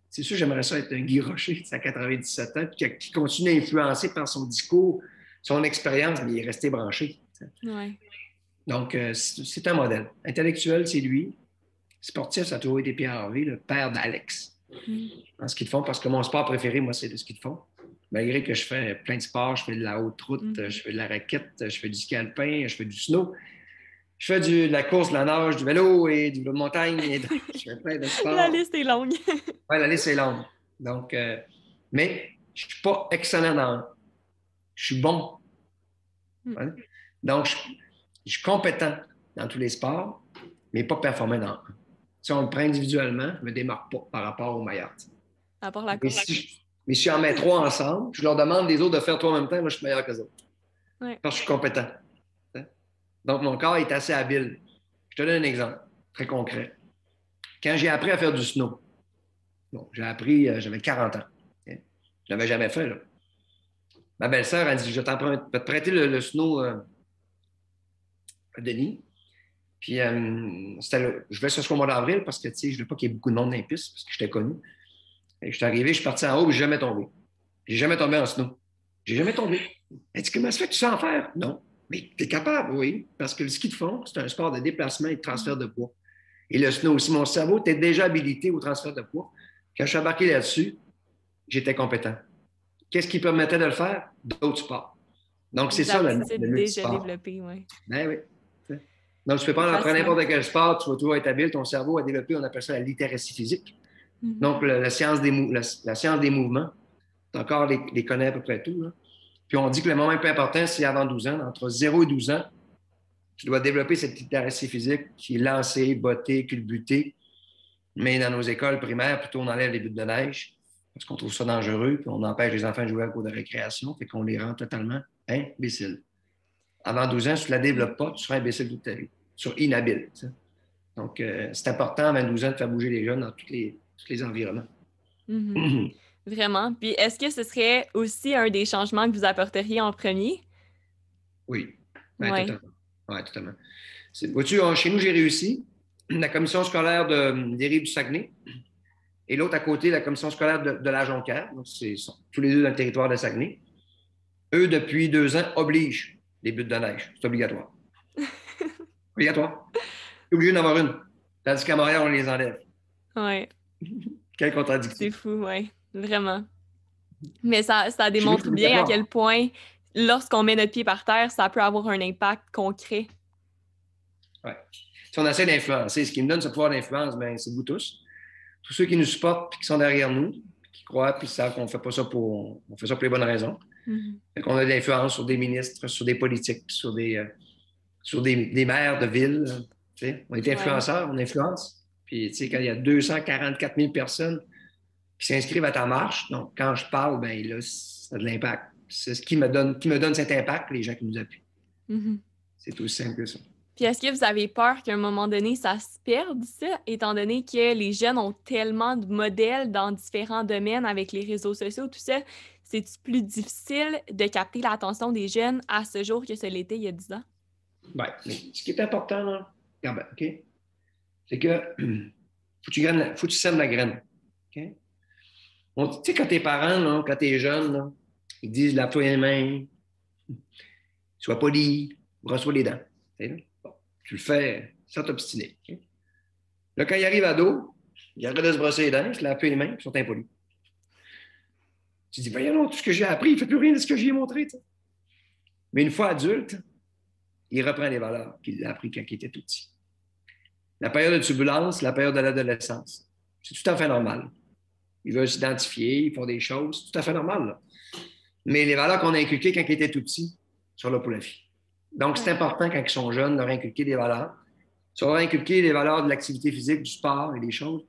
c'est sûr, j'aimerais ça être un Guy Rocher, à 97 ans, qui continue à influencer par son discours, son expérience, mais il est resté branché. Ouais. Donc, c'est un modèle. Intellectuel, c'est lui. Sportif, ça a toujours été Pierre Harvey, le père d'Alex. Dans ce qu'ils font, parce que mon sport préféré, moi, c'est le ski de fond. Malgré que je fais plein de sports, je fais de la haute route, je fais de la raquette, je fais du ski alpin, je fais du snow. Je fais de la course, de la nage, du vélo et du vélo de montagne. Je fais plein de sports. La liste est longue. Oui, la liste est longue. Donc, mais je ne suis pas excellent dans. Je suis bon. Ouais. Donc, je suis compétent dans tous les sports, mais pas performant dans un. Si on le prend individuellement, je ne me démarque pas par rapport aux meilleurs. À part la course. Mais si j'en mets 3 ensemble, je leur demande des autres de faire 3 en même temps, moi, je suis meilleur que les autres. Ouais. Parce que je suis compétent. Donc, mon corps est assez habile. Je te donne un exemple très concret. Quand j'ai appris à faire du snow, bon, j'ai appris, j'avais 40 ans. Je ne l'avais jamais fait. Là. Ma belle-sœur a dit, je vais te prêter le snow, Denis. Puis, je vais sur ce mois d'avril parce que, tu sais, je ne veux pas qu'il y ait beaucoup de monde dans les pistes parce que j'étais connu. Et je suis arrivé, je suis parti en haut, et je n'ai jamais tombé. J'ai jamais tombé en snow. J'ai jamais tombé. Elle dit, comment ça fait que tu sais en faire? Non. Mais tu es capable, oui, parce que le ski de fond, c'est un sport de déplacement et de transfert de poids. Et le snow aussi, mon cerveau était déjà habilité au transfert de poids. Quand je suis embarqué là-dessus, j'étais compétent. Qu'est-ce qui permettait de le faire? D'autres sports. Donc, c'est ça le déjà développé, oui. Ben oui. Donc, tu peux prendre après n'importe quel sport, tu vas toujours être habile, ton cerveau a développé, on appelle ça la littératie physique. Donc, la science des mouvements, tu encore les connais à peu près tout. Là. Puis on dit que le moment le plus important, c'est avant 12 ans. Entre 0 et 12 ans, tu dois développer cette littératie physique qui est lancer, botter, culbuter. Mais dans nos écoles primaires, plutôt on enlève les buts de neige parce qu'on trouve ça dangereux, puis on empêche les enfants de jouer à la cour de récréation, fait qu'on les rend totalement imbéciles. Avant 12 ans, si tu ne la développes pas, tu seras imbécile toute ta vie. Tu seras inhabile. T'sais. Donc, c'est important, avant 12 ans, de faire bouger les jeunes dans tous les environnements. Vraiment. Puis, est-ce que ce serait aussi un des changements que vous apporteriez en premier? Oui. Totalement. Ouais, totalement. Vois-tu, chez nous, j'ai réussi. La commission scolaire des Rives du Saguenay et l'autre à côté, la commission scolaire de la Jonquière. Donc, sont tous les deux dans le territoire de Saguenay. Eux, depuis 2 ans, obligent les buts de neige. C'est obligatoire. Obligatoire. Tu es obligé d'en avoir une. Tandis qu'à Montréal, on les enlève. Oui. Quelle contradiction. C'est fou, oui. Vraiment. Mais ça démontre bien à quel point, lorsqu'on met notre pied par terre, ça peut avoir un impact concret. Oui. Si on essaie d'influencer, ce qui me donne ce pouvoir d'influence, ben, c'est vous tous. Tous ceux qui nous supportent et qui sont derrière nous, qui croient et savent qu'on fait pas ça on fait ça pour les bonnes raisons. Qu'on a de l'influence sur des ministres, sur des politiques, sur des maires de villes. On est influenceurs, on influence. Puis, quand il y a 244 000 personnes qui s'inscrivent à ta marche, donc quand je parle, ben là, ça a de l'impact. C'est ce qui me donne cet impact, les gens qui nous appuient. C'est aussi simple que ça. Puis est-ce que vous avez peur qu'à un moment donné, ça se perde, ça, étant donné que les jeunes ont tellement de modèles dans différents domaines avec les réseaux sociaux, tout ça, c'est-tu plus difficile de capter l'attention des jeunes à ce jour que ce l'était il y a 10 ans? Bien, mais ce qui est important, là, OK, c'est que faut que tu sèmes la graine. Okay? Tu sais, quand tes parents, là, quand t'es jeune, là, ils disent lave-toi les mains, sois poli, brosse-toi les dents. Bon, tu le fais sans t'obstiner. Okay? Là, quand il arrive ado, il arrête de se brosser les dents, il se lave plus les mains, ils sont impolis. Tu dis, voyons, tout ce que j'ai appris, il ne fait plus rien de ce que j'ai montré. T'sais. Mais une fois adulte, il reprend les valeurs qu'il a apprises quand il était tout petit. La période de turbulence, la période de l'adolescence. C'est tout à fait normal. Ils veulent s'identifier, ils font des choses, c'est tout à fait normal. Là. Mais les valeurs qu'on a inculquées quand ils étaient tout petits sont là pour la vie. Donc, c'est important quand ils sont jeunes de leur inculquer des valeurs. Si on leur inculquer des valeurs de l'activité physique, du sport et des choses,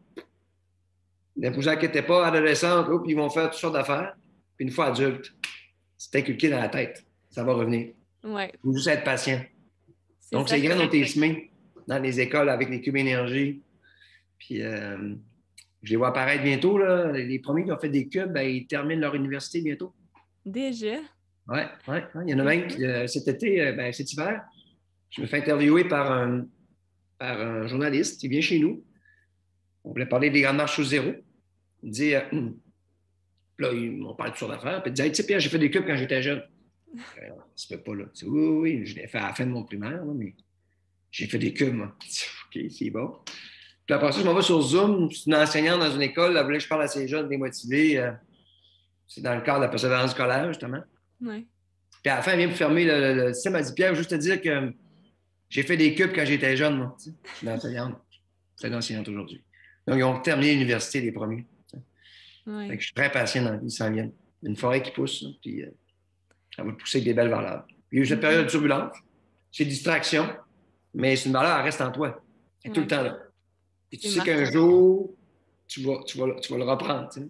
ne vous inquiétez pas, adolescents, ils vont faire toutes sortes d'affaires. Puis une fois adultes, c'est inculqué dans la tête. Ça va revenir. Ouais. Il faut juste être patient. Donc, ces graines ont été semées dans les écoles avec les cubes énergie. Puis, je les vois apparaître bientôt. Là. Les premiers qui ont fait des cubes, ben, ils terminent leur université bientôt. Déjà? Oui. Il y en a même qui, cet été, cet hiver, je me fais interviewer par un journaliste. Il vient chez nous. On voulait parler des grandes marches sous zéro. Il dit, là, on parle de toutes d'affaires. Puis il dit, hey, tu sais, Pierre, j'ai fait des cubes quand j'étais jeune. Ça se fait pas, là. Oui, je l'ai fait à la fin de mon primaire, là, mais j'ai fait des cubes, moi. OK, c'est bon. Puis après ça, je m'en vais sur Zoom. C'est une enseignante dans une école. Elle voulait que je parle à ces jeunes démotivés. C'est dans le cadre de la persévérance scolaire, justement. Oui. Puis à la fin, elle vient pour fermer le système. Elle dit, Pierre, juste te dire que j'ai fait des cubes quand j'étais jeune, moi. Je suis une enseignante. C'est une enseignante aujourd'hui. Donc, ils ont terminé l'université, les premiers. Ouais. Fait que je suis très patient dans la vie, ça s'en vient. Une forêt qui pousse, là, puis elle va pousser avec des belles valeurs. Il y a eu cette période de turbulence. C'est distraction, mais c'est une valeur, elle reste en toi. Elle est tout le temps là. Et tu sais qu'un jour, tu vas le reprendre. Tu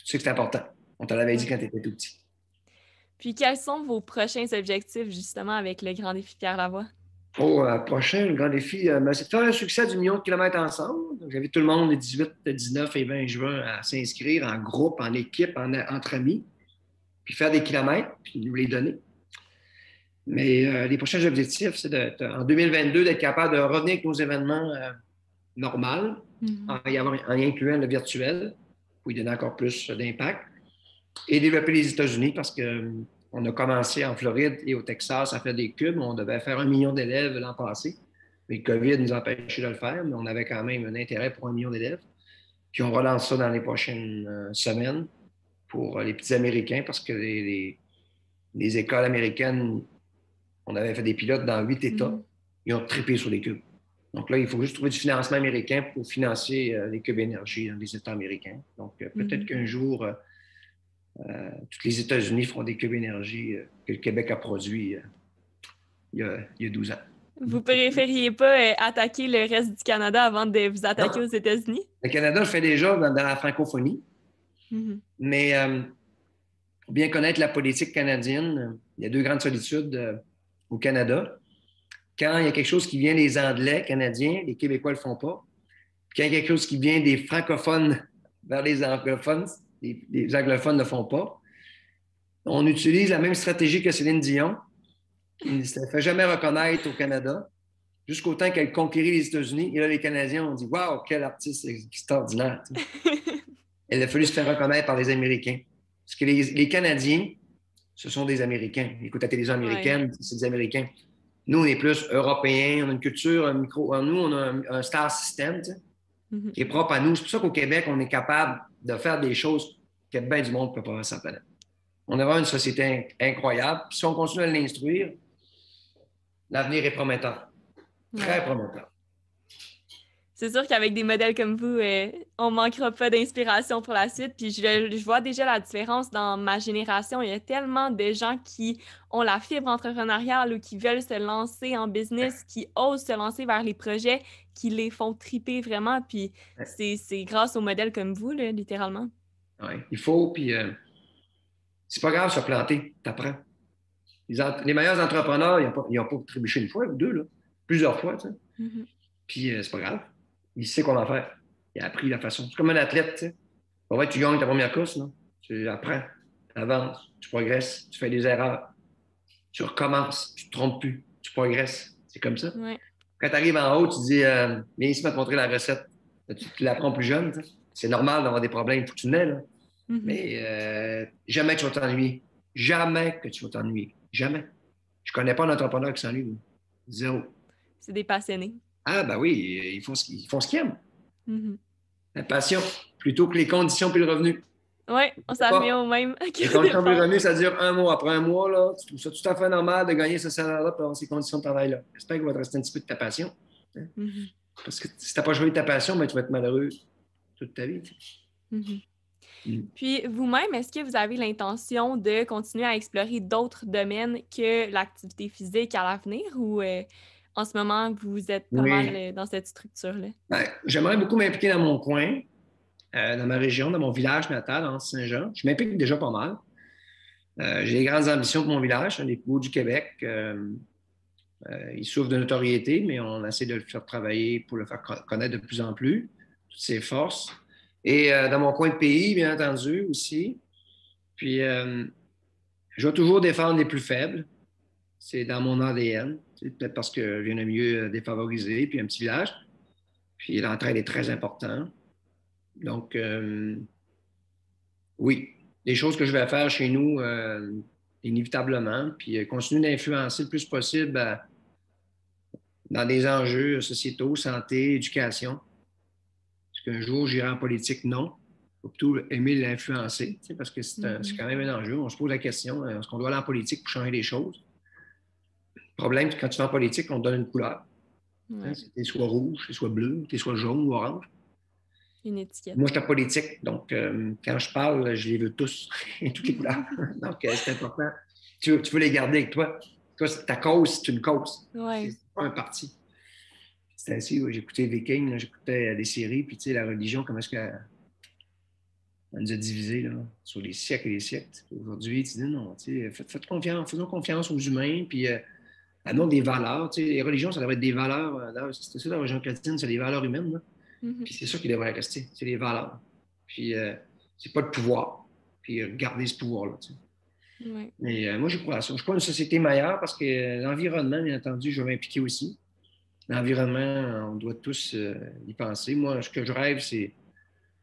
sais que c'est important. On te l'avait dit quand tu étais tout petit. Puis, quels sont vos prochains objectifs, justement, avec le Grand Défi Pierre Lavoie? Prochain, le grand défi, c'est de faire un succès du million de kilomètres ensemble. J'invite tout le monde les 18, 19 et 20 juin à s'inscrire en groupe, en équipe, entre amis, puis faire des kilomètres, puis nous les donner. Mais les prochains objectifs, c'est en 2022 d'être capable de revenir avec nos événements normaux, en y incluant le virtuel, pour y donner encore plus d'impact, et développer les États-Unis parce que on a commencé en Floride et au Texas à faire des cubes. On devait faire 1 million d'élèves l'an passé. Mais le COVID nous a empêchés de le faire, mais on avait quand même un intérêt pour 1 million d'élèves. Puis on relance ça dans les prochaines semaines pour les petits Américains parce que les écoles américaines, on avait fait des pilotes dans 8 États. Ils ont trippé sur les cubes. Donc là, il faut juste trouver du financement américain pour financer les cubes énergie dans les États américains. Donc peut-être qu'un jour... tous les États-Unis feront des cubes énergie que le Québec a produit il y a 12 ans. Vous préfériez pas attaquer le reste du Canada avant de vous attaquer aux États-Unis? Le Canada le fait déjà dans la francophonie, mais pour bien connaître la politique canadienne, il y a 2 grandes solitudes au Canada. Quand il y a quelque chose qui vient des Anglais canadiens, les Québécois ne le font pas. Puis quand il y a quelque chose qui vient des francophones vers les anglophones, les anglophones ne font pas. On utilise la même stratégie que Céline Dion, qui ne se fait jamais reconnaître au Canada, jusqu'au temps qu'elle conquérit les États-Unis. Et là, les Canadiens ont dit « Wow, quel artiste extraordinaire! » Elle a fallu se faire reconnaître par les Américains. Parce que les Canadiens, ce sont des Américains. Ils écoutent la télévision américaine, c'est des Américains. Nous, on est plus Européens, on a une culture, nous, on a un star system, tu sais, qui est propre à nous. C'est pour ça qu'au Québec, on est capable de faire des choses que bien du monde ne peut pas faire sur la planète. On a vraiment une société incroyable. Puis si on continue à l'instruire, l'avenir est prometteur. Très prometteur. C'est sûr qu'avec des modèles comme vous, on ne manquera pas d'inspiration pour la suite. Puis je vois déjà la différence dans ma génération. Il y a tellement de gens qui ont la fibre entrepreneuriale ou qui veulent se lancer en business, qui osent se lancer vers les projets, qui les font triper vraiment. Puis c'est grâce aux modèles comme vous, là, littéralement. Oui, il faut. Puis c'est pas grave de se planter. T'apprends. Les meilleurs entrepreneurs, ils n'ont pas trébuché une fois ou deux, là. Plusieurs fois, tu sais. Puis c'est pas grave. Il sait comment faire. Il a appris la façon. C'est comme un athlète, tu sais. En vrai, tu gagnes ta première course, non? Tu apprends, tu avances, tu progresses, tu fais des erreurs. Tu recommences, tu ne te trompes plus, tu progresses. C'est comme ça. Ouais. Quand tu arrives en haut, tu dis viens ici, te montrer la recette. Tu l'apprends plus jeune, tu sais. C'est normal d'avoir des problèmes, il faut que tu nais, là. Mais jamais tu vas t'ennuyer. Jamais que tu vas t'ennuyer. Jamais. Je ne connais pas d'entrepreneur qui s'ennuie. Zéro. C'est des passionnés. Ah, ben oui, ils font ce qu'ils aiment. La passion, plutôt que les conditions puis le revenu. Oui, on s'en revient au même. Les conditions puis le revenu, ça dure 1 mois. Après 1 mois, là, tu trouves ça tout à fait normal de gagner ce salaire-là pour avoir ces conditions de travail-là. J'espère qu'il va te rester un petit peu de ta passion. Mhm. Parce que si tu n'as pas choisi ta passion, ben, tu vas être malheureux toute ta vie. Mhm. Mm. Puis vous-même, est-ce que vous avez l'intention de continuer à explorer d'autres domaines que l'activité physique à l'avenir ou en ce moment, vous êtes pas mal Oui. dans cette structure-là? Ben, j'aimerais beaucoup m'impliquer dans mon coin, dans ma région, dans mon village natal, en Saint-Jean. Je m'implique déjà pas mal. J'ai des grandes ambitions pour mon village, un des plus hauts du Québec. Il souffre de notoriété, mais on essaie de le faire travailler pour le faire connaître de plus en plus, toutes ses forces. Et dans mon coin de pays, bien entendu, aussi. Puis, je vais toujours défendre les plus faibles. C'est dans mon ADN. C'est peut-être parce que je viens d'un milieu défavorisé, puis un petit village. Puis l'entraide est très importante. Donc, oui, des choses que je vais faire chez nous, inévitablement, puis continuer d'influencer le plus possible dans des enjeux sociétaux, santé, éducation. Est-ce qu'un jour j'irai en politique? Non. Il faut plutôt aimer l'influencer, parce que c'est quand même un enjeu. On se pose la question, est-ce qu'on doit aller en politique pour changer les choses? Le problème, c'est que quand tu vas en politique, on te donne une couleur. Ouais. Tu es soit rouge, tu es soit bleu, tu es soit jaune ou orange. Une étiquette. Moi, je suis politique, donc quand je parle, je les veux tous, toutes les couleurs. Donc, c'est important. Tu veux les garder avec toi. Toi, ta cause, c'est une cause. Ouais. C'est pas un parti. C'est ainsi, j'écoutais Viking, j'écoutais des séries, puis tu sais, la religion, comment est-ce qu'elle nous a divisés là, sur les siècles et les siècles. Aujourd'hui, tu dis non, faites confiance, faisons confiance aux humains, puis amenons des valeurs. Les religions, ça devrait être des valeurs. C'est ça, la religion chrétienne, c'est des valeurs humaines. Là. Puis c'est ça qui devrait rester, c'est les valeurs. Puis c'est pas le pouvoir. Puis garder ce pouvoir-là. Ouais. Mais moi, je crois à ça. Je crois à une société meilleure parce que l'environnement, bien entendu, je vais m'impliquer aussi. L'environnement, on doit tous y penser. Moi, ce que je rêve, c'est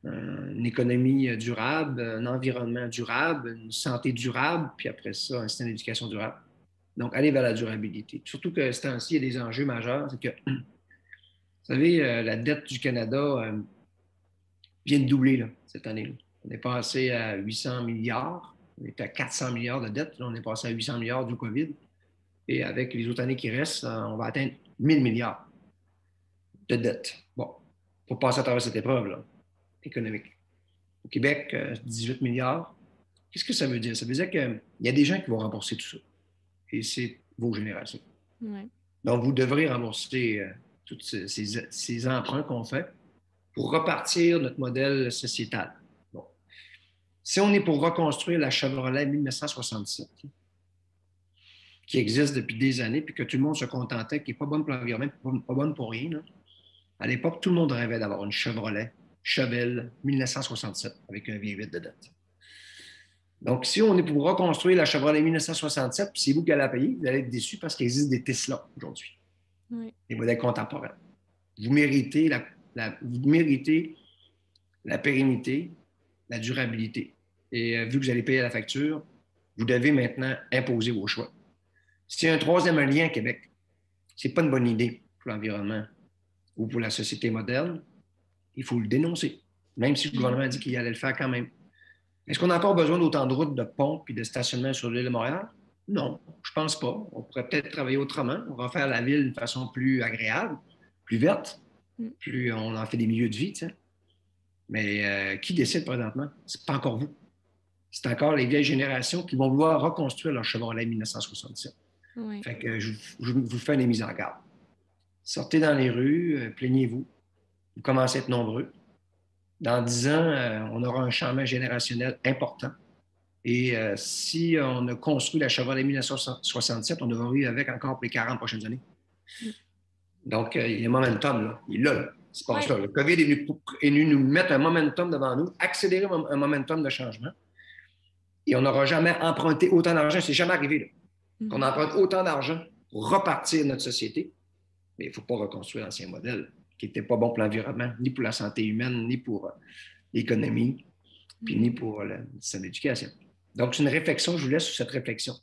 une économie durable, un environnement durable, une santé durable, puis après ça, un système d'éducation durable. Donc, aller vers la durabilité. Surtout que ce temps-ci, il y a des enjeux majeurs. C'est que, vous savez, la dette du Canada vient de doubler là, cette année. Là. On est passé à 800 milliards. On était à 400 milliards de dettes. Là, on est passé à 800 milliards du COVID. Et avec les autres années qui restent, on va atteindre 1000 milliards de dettes. Bon, il faut passer à travers cette épreuve là, économique. Au Québec, 18 milliards. Qu'est-ce que ça veut dire? Ça veut dire qu'il y a des gens qui vont rembourser tout ça. Et c'est vos générations. Ouais. Donc, vous devrez rembourser tous ces emprunts qu'on fait pour repartir notre modèle sociétal. Bon. Si on est pour reconstruire la Chevrolet 1967, qui existe depuis des années, puis que tout le monde se contentait, qui n'est pas bonne pour l'environnement, pas bonne pour rien, là. À l'époque, tout le monde rêvait d'avoir une Chevrolet Chevelle 1967 avec un V8 de dette. Donc, si on est pour reconstruire la Chevrolet 1967, puis c'est vous qui allez la payer, vous allez être déçus parce qu'il existe des Tesla aujourd'hui, des modèles contemporains. Vous méritez vous méritez la pérennité, la durabilité. Et vu que vous allez payer la facture, vous devez maintenant imposer vos choix. S'il y a un troisième lien à Québec, ce n'est pas une bonne idée pour l'environnement ou pour la société moderne, il faut le dénoncer, même si le gouvernement a dit qu'il allait le faire quand même. Est-ce qu'on a encore besoin d'autant de routes, de ponts et de stationnements sur l'île de Montréal? Non, je ne pense pas. On pourrait peut-être travailler autrement. On va faire la ville de façon plus agréable, plus verte, plus on en fait des milieux de vie. T'sais. Mais qui décide présentement? C'est pas encore vous. C'est encore les vieilles générations qui vont vouloir reconstruire leur Chevrolet 1967. Ouais. Fait que je vous fais des mises en garde. Sortez dans les rues, plaignez-vous. Vous commencez à être nombreux. Dans 10 ans, on aura un changement générationnel important. Et si on a construit la Chevrolet 1967, on devrait vivre avec encore pour les 40 prochaines années. Donc, il y a un momentum, là. Il est là. C'est pas ça. Le COVID est venu nous mettre un momentum devant nous, accélérer un momentum de changement. Et on n'aura jamais emprunté autant d'argent. C'est jamais arrivé, là. Qu'on emprunte autant d'argent pour repartir notre société. Mais il ne faut pas reconstruire l'ancien modèle qui n'était pas bon pour l'environnement, ni pour la santé humaine, ni pour l'économie, puis ni pour le système d'éducation. Donc, c'est une réflexion, je vous laisse sur cette réflexion.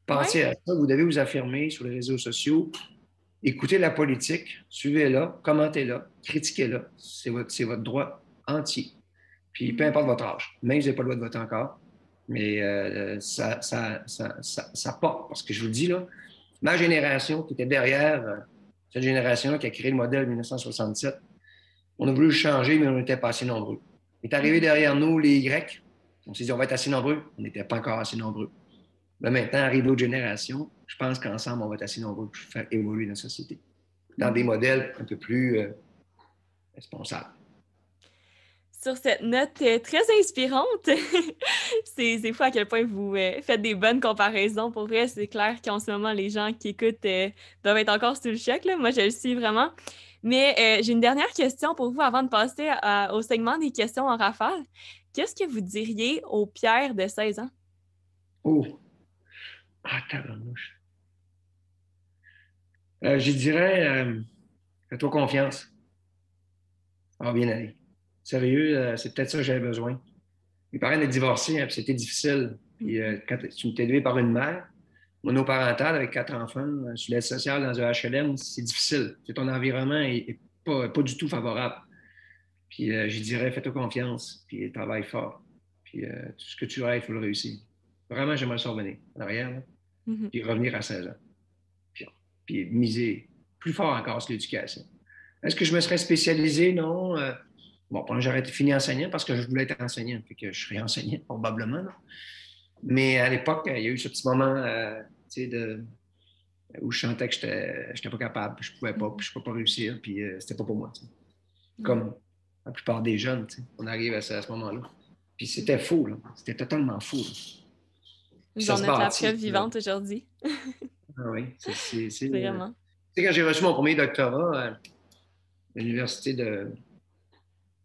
Pensez à ça, vous devez vous affirmer sur les réseaux sociaux, écoutez la politique, suivez-la, commentez-la, critiquez-la. C'est votre droit entier. Puis peu importe votre âge, même si vous n'avez pas le droit de voter encore, mais ça part. Parce que je vous le dis, là, ma génération qui était derrière cette génération-là qui a créé le modèle 1967. On a voulu le changer, mais on n'était pas assez nombreux. Il est arrivé derrière nous les Y. On s'est dit, on va être assez nombreux. On n'était pas encore assez nombreux. Là, maintenant, arrive l'autre génération. Je pense qu'ensemble, on va être assez nombreux pour faire évoluer notre société dans des modèles un peu plus responsables. Sur cette note très inspirante, c'est fou à quel point vous faites des bonnes comparaisons. Pour vrai, c'est clair qu'en ce moment, les gens qui écoutent doivent être encore sous le choc, là. Moi, je le suis vraiment. Mais j'ai une dernière question pour vous avant de passer au segment des questions en rafale. Qu'est-ce que vous diriez au Pierre de 16 ans? Oh! Ah, tabarnouche. Je dirais, fais-toi confiance. Ça va bien aller. Sérieux, c'est peut-être ça que j'avais besoin. Mes parents étaient divorcés, hein, puis c'était difficile. Puis quand tu m'es élevé par une mère, monoparentale avec 4 enfants, sur l'aide sociale dans un HLM, c'est difficile. Ton environnement n'est pas du tout favorable. Puis je dirais, fais-toi confiance, puis travaille fort. Puis tout ce que tu rêves, il faut le réussir. Vraiment, j'aimerais ça revenir en arrière, là, puis revenir à 16 ans. Puis miser plus fort encore sur l'éducation. Est-ce que je me serais spécialisé? Non. Bon, j'aurais fini enseignant parce que je voulais être enseignant. Fait que je serais enseignant, probablement. Là. Mais à l'époque, il y a eu ce petit moment où je sentais que je n'étais pas capable, puis je ne pouvais pas, puis je ne pouvais pas réussir, puis c'était pas pour moi. T'sais. Comme la plupart des jeunes, on arrive à ce moment-là. Puis c'était faux, là. C'était totalement faux. Vous en êtes la preuve vivante aujourd'hui. Ah oui, c'est vraiment. Tu sais, quand j'ai reçu mon premier doctorat à l'université de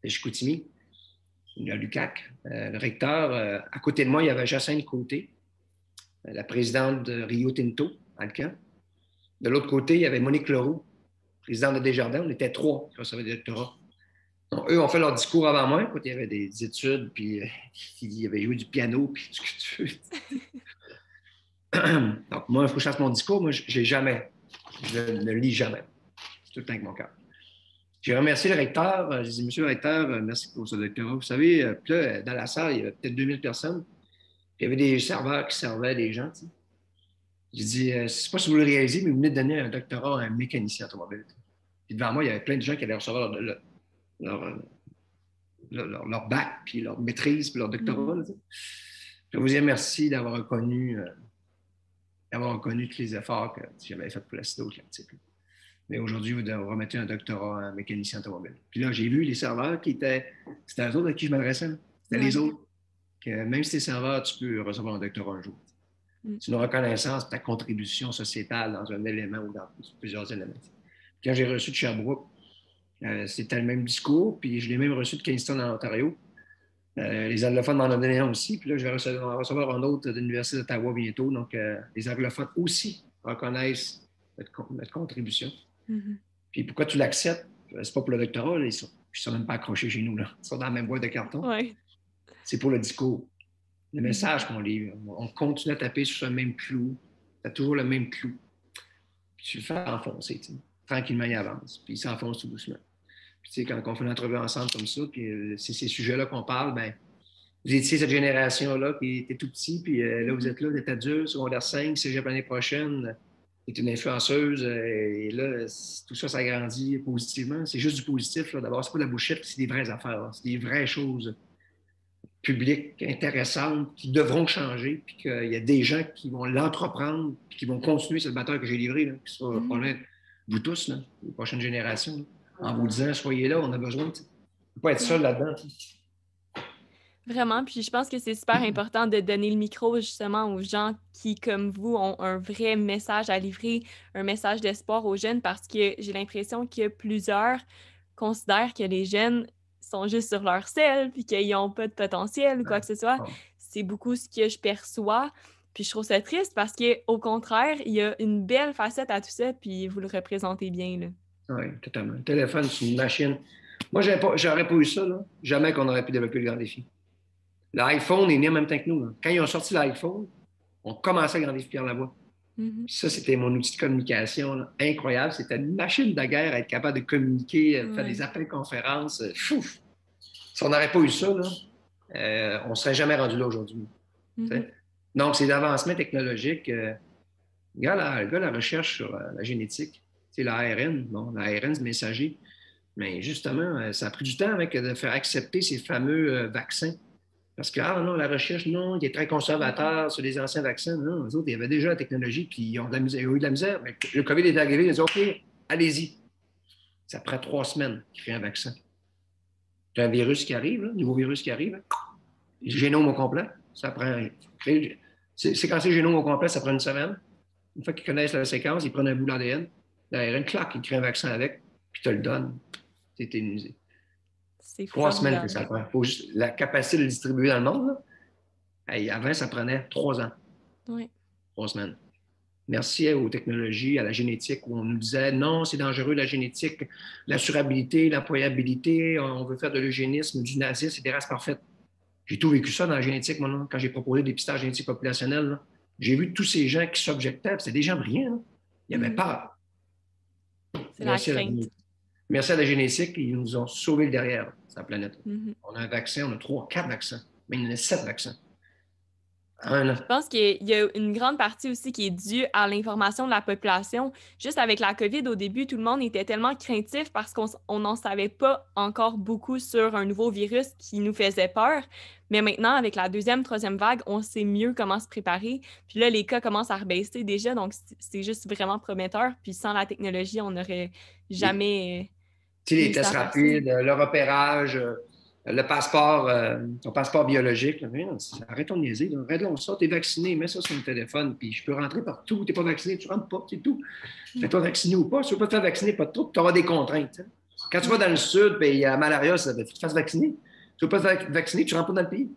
Chicoutimi, à l'UQAC, le recteur, à côté de moi, il y avait Jacinthe Côté, la présidente de Rio Tinto, Alcan. De l'autre côté, il y avait Monique Leroux, présidente de Desjardins. On était 3 qui recevaient des doctorats. Donc, eux ont fait leur discours avant moi. Écoute, il y avait des études, puis il y avait joué du piano, puis ce que tu veux. Donc, moi, il faut que je fasse mon discours. Moi, je ne lis jamais. C'est tout le temps avec mon cœur. J'ai remercié le recteur. J'ai dit, monsieur le recteur, merci pour ce doctorat. Vous savez, là, dans la salle, il y avait peut-être 2000 personnes. Puis il y avait des serveurs qui servaient les gens. Tu sais. J'ai dit, je ne sais pas si vous le réalisez, mais vous venez de donner un doctorat à un mécanicien automobile. Puis devant moi, il y avait plein de gens qui allaient recevoir leur bac, puis leur maîtrise, puis leur doctorat. Là, je vous dis merci d'avoir reconnu tous les efforts que j'avais faits pour la CIDO Atlantique. Mais aujourd'hui, vous devez remettre un doctorat en mécanicien automobile. Puis là, j'ai vu les serveurs c'était eux autres à qui je m'adressais. C'était les autres. Que même si tu es serveur, tu peux recevoir un doctorat un jour. C'est une reconnaissance de ta contribution sociétale dans un élément ou dans plusieurs éléments. Quand j'ai reçu de Sherbrooke, c'était le même discours, puis je l'ai même reçu de Kingston en Ontario. Les anglophones m'en ont donné un aussi, puis là, je vais recevoir un autre de l'Université d'Ottawa bientôt. Donc, les anglophones aussi reconnaissent notre contribution. Puis pourquoi tu l'acceptes? C'est pas pour le doctorat, là, ils ne sont même pas accrochés chez nous. Là. Ils sont dans la même boîte de carton. Ouais. C'est pour le discours. Le message qu'on livre. On continue à taper sur ce même clou. Tu as toujours le même clou. Puis tu le fais enfoncer. T'sais. Tranquillement, il avance. Puis il s'enfonce tout doucement. Puis tu sais, quand on fait une entrevue ensemble comme ça, puis c'est ces sujets-là qu'on parle, ben vous étiez cette génération-là qui était tout petit, puis là, vous êtes là, vous êtes adulte, secondaire 5, cégep l'année prochaine, tu es une influenceuse, et là, tout ça s'agrandit positivement. C'est juste du positif. D'abord, c'est pas de la bouchette, c'est des vraies affaires. Là. C'est des vraies choses publiques, intéressantes, qui devront changer, puis qu'il y a des gens qui vont l'entreprendre, puis qui vont continuer cette bataille que j'ai livrée, là, qui sera probablement vous tous, là, les prochaines générations, là, en vous disant, soyez là, on a besoin. Tu ne peux pas être seul là-dedans. Vraiment, puis je pense que c'est super important de donner le micro justement aux gens qui, comme vous, ont un vrai message à livrer, un message d'espoir aux jeunes, parce que j'ai l'impression que plusieurs considèrent que les jeunes sont juste sur leur selle, puis qu'ils n'ont pas de potentiel ou quoi que ce soit. C'est beaucoup ce que je perçois, puis je trouve ça triste parce qu'au contraire, il y a une belle facette à tout ça, puis vous le représentez bien, là. Oui, totalement. Le téléphone, c'est une machine. Moi, j'aurais pas eu ça, là. Jamais qu'on aurait pu développer le grand défi. L'iPhone est né en même temps que nous. Là. Quand ils ont sorti l'iPhone, on commençait à Grand Défi Pierre Lavoie. Ça, c'était mon outil de communication là, incroyable. C'était une machine de guerre à être capable de communiquer, faire des appels conférences. Si on n'aurait pas eu ça, là, on ne serait jamais rendu là aujourd'hui. Donc, c'est l'avancement technologique. Regarde la recherche sur la génétique. sais, l'ARN, bon, l'ARN, c'est messager. Mais justement, ça a pris du temps avec, de faire accepter ces fameux vaccins. Parce que, ah non, la recherche, non, il est très conservateur sur les anciens vaccins. Non, les autres, il y avait déjà la technologie, puis ils ont, ils ont eu de la misère. Mais le COVID est arrivé, ils ont dit, OK, allez-y. Ça prend 3 semaines de créer un vaccin. Tu as un virus qui arrive, là, un nouveau virus qui arrive, le génome au complet, ça prend. Séquencer le génome au complet, ça prend une semaine. Une fois qu'ils connaissent la séquence, ils prennent un bout d'ADN, l'ARN, clac, ils créent un vaccin avec, puis tu te le donnes. C'est immunisé. C'est 3 semaines que formidable. ça prend. Il faut juste la capacité de le distribuer dans le monde. Là. Hey, avant, ça prenait 3 ans, Oui. 3 semaines. Merci aux technologies, à la génétique, où on nous disait non, c'est dangereux la génétique, l'assurabilité, l'employabilité, on veut faire de l'eugénisme, du nazisme, et des races parfaites. J'ai tout vécu ça dans la génétique, moi, là, quand j'ai proposé des dépistage génétique populationnel. Là. J'ai vu tous ces gens qui s'objectaient, c'était des gens brillants. Là. Il y avait peur. C'est la Merci à la crainte. génétique. Merci à la génétique, ils nous ont sauvé le derrière, sa planète. Mm-hmm. On a un vaccin, on a 3, 4 vaccins, mais il y en a 7 vaccins. Un an. Je pense qu'il y a une grande partie aussi qui est due à l'information de la population. Juste avec la COVID, au début, tout le monde était tellement craintif parce qu'on n'en savait pas encore beaucoup sur un nouveau virus qui nous faisait peur. Mais maintenant, avec la deuxième, troisième vague, on sait mieux comment se préparer. Puis là, les cas commencent à rebaisser déjà, donc c'est juste vraiment prometteur. Puis sans la technologie, on n'aurait jamais les réussi tests à faire ça. rapides, le repérage, le passeport, ton passeport biologique. Là. Arrête de niaiser. Arrête-le ça, t'es vacciné, mets ça sur ton téléphone, puis je peux rentrer partout. T'es pas vacciné, tu rentres pas, c'est tout. Fais-toi vacciner ou pas. Si tu veux pas te faire vacciner, pas de trouble, tu auras des contraintes. Hein. Quand tu vas dans le sud, puis il y a malaria, ça, faut que tu te fasses vacciner. Tu veux pas te faire vacciner, tu rentres pas dans le pays.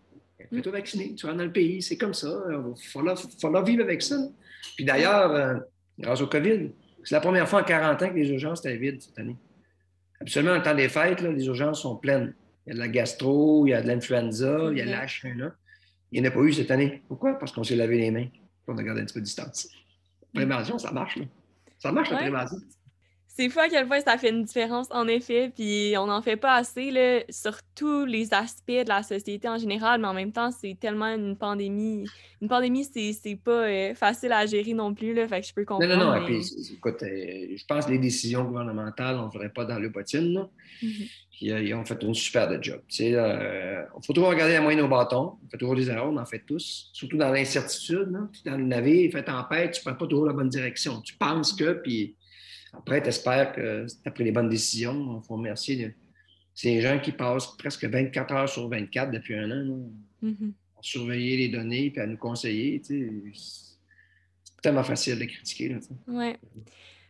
Fais-toi vacciner, tu rentres dans le pays, c'est comme ça. Il faut vivre avec ça. Là. Puis d'ailleurs, grâce au COVID, c'est la première fois en 40 ans que les urgences étaient vides cette année. Absolument, le temps des fêtes, là, les urgences sont pleines. Il y a de la gastro, il y a de l'influenza, il y a de la H1N1. Il n'y en a pas eu cette année. Pourquoi? Parce qu'on s'est lavé les mains. On a gardé un petit peu de distance. La prévention, ça marche. Là. Ça marche, la prévention. C'est fou à quel point ça fait une différence, en effet, puis on n'en fait pas assez là, sur tous les aspects de la société en général, mais en même temps, c'est tellement une pandémie. Une pandémie, c'est pas facile à gérer non plus, là, fait que je peux comprendre. Non. Mais... Et puis, écoute, je pense que les décisions gouvernementales, on ne ferait pas dans le bottine. Là. Puis, ils ont fait une super job. Il faut toujours regarder la moyenne au bâton. On fait toujours des erreurs, on en fait tous. Surtout dans l'incertitude. Dans le navire, il fait tempête, tu ne prends pas toujours la bonne direction. Tu penses que, puis après, tu espères que tu as pris les bonnes décisions. Il faut remercier ces gens qui passent presque 24 heures sur 24 depuis un an. À surveiller les données puis à nous conseiller. C'est tellement facile de critiquer. Oui.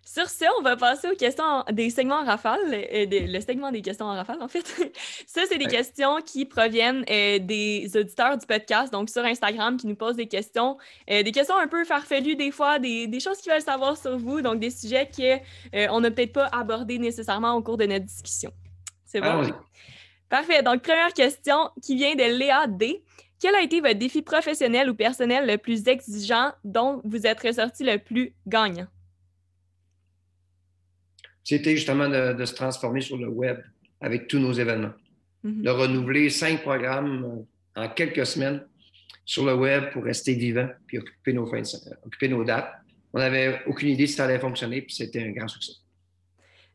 Sur ce, on va passer aux questions des segments en rafale, le segment des questions en rafale, en fait. Ça, c'est des questions qui proviennent des auditeurs du podcast, donc sur Instagram, qui nous posent des questions un peu farfelues des fois, des choses qu'ils veulent savoir sur vous, donc des sujets qu'on n'a peut-être pas abordés nécessairement au cours de notre discussion. C'est bon? Allons-y. Parfait. Donc, première question qui vient de Léa D. Quel a été votre défi professionnel ou personnel le plus exigeant dont vous êtes ressorti le plus gagnant? C'était justement de se transformer sur le web avec tous nos événements. De renouveler 5 programmes en quelques semaines sur le web pour rester vivant puis occuper nos dates. On n'avait aucune idée si ça allait fonctionner, puis c'était un grand succès.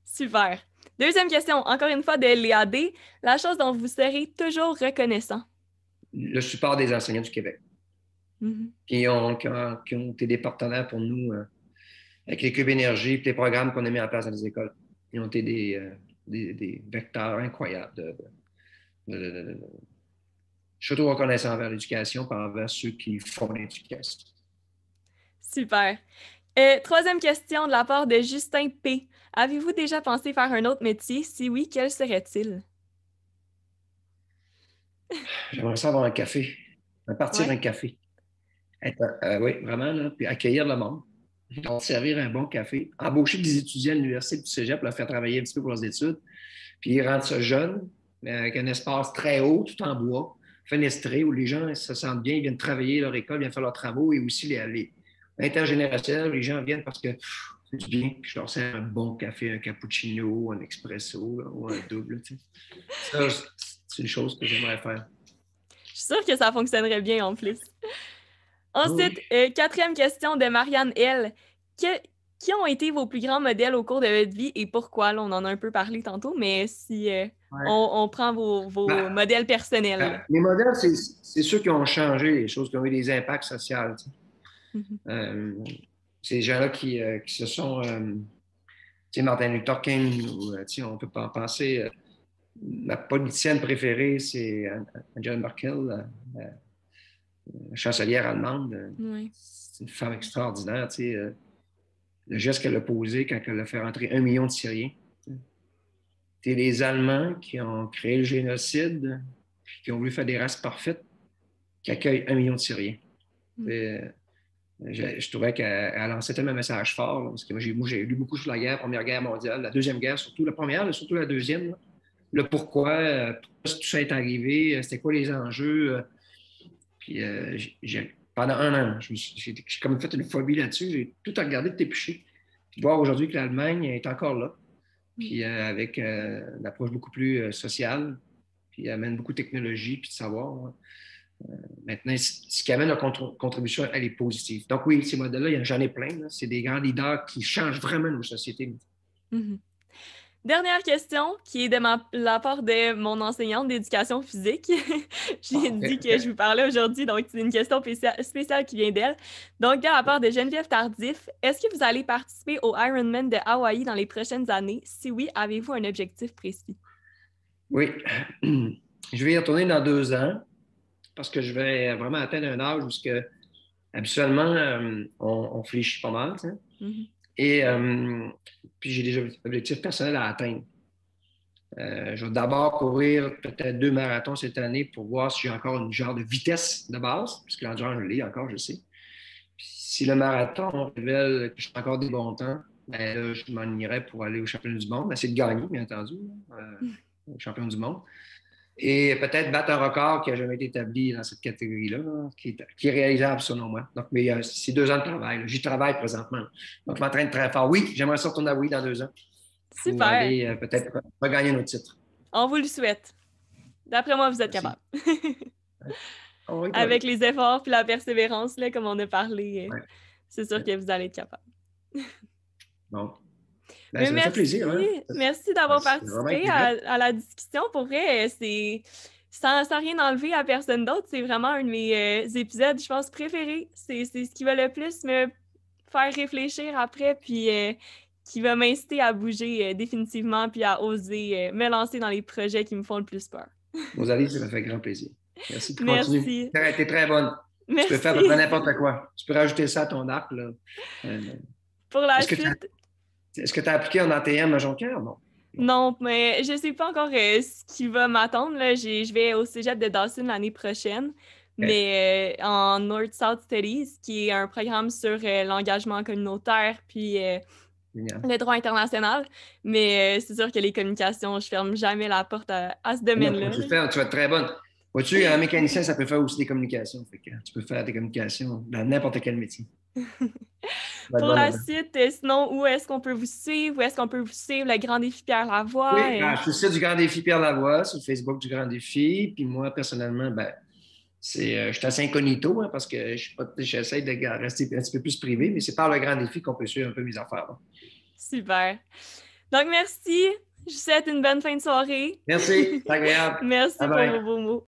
Super. Deuxième question, encore une fois de Léa D. La chose dont vous serez toujours reconnaissant? Le support des enseignants du Québec, qui ont été des partenaires pour nous avec les cubes énergie et les programmes qu'on a mis en place dans les écoles. Ils ont été des vecteurs incroyables. Je suis toujours reconnaissant envers l'éducation par envers ceux qui font l'éducation. Super. Troisième question de la part de Justin P. Avez-vous déjà pensé faire un autre métier? Si oui, quel serait-il? J'aimerais ça avoir un café, partir un café. Oui, vraiment, là, puis accueillir le monde, leur servir un bon café, embaucher des étudiants à l'université du cégep pour leur faire travailler un petit peu pour leurs études, puis rendre ça jeune, mais avec un espace très haut, tout en bois, fenestré, où les gens se sentent bien, ils viennent travailler leur école, viennent faire leurs travaux, et aussi l'intergénérationnel, les gens viennent parce que c'est du bien, puis je leur sers un bon café, un cappuccino, un expresso, là, ou un double. Tu sais. Ça, c'est une chose que j'aimerais faire. Je suis sûre que ça fonctionnerait bien en plus. Ensuite, quatrième question de Marianne L. qui ont été vos plus grands modèles au cours de votre vie et pourquoi? Là, on en a un peu parlé tantôt, mais si Ouais. on prend vos Ben, modèles personnels. les modèles, c'est ceux qui ont changé les choses, qui ont eu des impacts sociaux. Tu sais. Mhm. Ces gens-là qui se sont. Tu sais, Martin Luther King, ou, tu sais, on peut pas en penser. Ma politicienne préférée, c'est Angela Merkel, la chancelière allemande. Ouais. C'est une femme extraordinaire. Tu sais, le geste qu'elle a posé quand elle a fait rentrer 1 million de Syriens. C'est les Allemands qui ont créé le génocide, puis qui ont voulu faire des races parfaites, qui accueillent 1 million de Syriens. Mm. Et, je trouvais qu'elle lançait tellement un message fort, là, parce que moi, j'ai lu beaucoup sur la guerre, Première Guerre mondiale, la Deuxième Guerre, surtout la première, mais surtout la deuxième. Là. Le pourquoi tout ça est arrivé, c'était quoi les enjeux. Puis pendant un an, j'ai comme fait une phobie là-dessus. J'ai tout regardé de t'épucher. Puis voir aujourd'hui que l'Allemagne est encore là, puis avec une approche beaucoup plus sociale, puis amène beaucoup de technologie puis de savoir. Maintenant, ce qui amène leur contribution, elle est positive. Donc oui, ces modèles-là, j'en ai plein. Là. C'est des grands leaders qui changent vraiment nos sociétés. Mhm. Dernière question, qui est de la part de mon enseignante d'éducation physique. J'ai dit que je vous parlais aujourd'hui, donc c'est une question spéciale qui vient d'elle. Donc, de la part de Geneviève Tardif, est-ce que vous allez participer au Ironman de Hawaï dans les prochaines années? Si oui, avez-vous un objectif précis? Oui, je vais y retourner dans 2 ans parce que je vais vraiment atteindre un âge où habituellement, on fléchit pas mal. Tu sais. Mhm. Et puis j'ai des objectifs personnels à atteindre. Je vais d'abord courir peut-être 2 marathons cette année pour voir si j'ai encore une genre de vitesse de base, puisque l'endurance, je l'ai encore, je sais. Puis si le marathon révèle que j'ai encore des bons temps, ben là, je m'en irai pour aller au championnat du monde. Essayer de gagner, bien entendu, champion du monde. Et peut-être battre un record qui n'a jamais été établi dans cette catégorie-là, là, qui est réalisable selon moi. Donc, mais c'est 2 ans de travail. J'y travaille présentement. Donc, je m'entraîne très fort. Oui, j'aimerais ça retourner à oui dans 2 ans pour Super! aller peut-être regagner nos titres. On vous le souhaite. D'après moi, vous êtes Merci. capable. On va y Avec travailler. les efforts puis la persévérance, là, comme on a parlé, Ouais. c'est sûr que vous allez être capable. Bon. Ben, Mais ça me fait plaisir. Hein? merci d'avoir C'est vraiment un participé plaisir. à la discussion. Pour vrai, c'est sans rien enlever à personne d'autre, c'est vraiment un de mes épisodes, je pense, préférés. C'est ce qui va le plus me faire réfléchir après, puis qui va m'inciter à bouger définitivement, puis à oser me lancer dans les projets qui me font le plus peur. Rosalie, ça me fait grand plaisir. Merci, tu continues. Merci. T'es très bonne. Tu peux faire à peu près Merci. n'importe quoi. Tu peux rajouter ça à ton arc. Là. Euh, Pour la est-ce que suite, tu as appliqué en ATM à Jonquière? Non. Non. non, mais je sais pas encore ce qui va m'attendre. Là. Je vais au cégep de Dawson l'année prochaine, Okay. mais en North-South Studies, qui est un programme sur l'engagement communautaire puis Génial. le droit international. Mais c'est sûr que les communications, je ferme jamais la porte à ce Non, domaine-là. tu vas être très bonne. Vois-tu, un mécanicien, ça peut faire aussi des communications. Fait que tu peux faire des communications dans n'importe quel métier. Tu vas être Pour bonne la là-dedans. suite, sinon, où est-ce qu'on peut vous suivre? Où est-ce qu'on peut vous suivre le Grand Défi Pierre Lavoie? Oui, je suis sur du Grand Défi Pierre Lavoie, sur le Facebook du Grand Défi. Puis moi, personnellement, je suis assez incognito hein, parce que j'essaie de rester un petit peu plus privé, mais c'est par le Grand Défi qu'on peut suivre un peu mes affaires. Là. Super. Donc, merci. Je vous souhaite une bonne fin de soirée. Merci, c'est agréable. Merci Bye pour vos bye. beaux mots.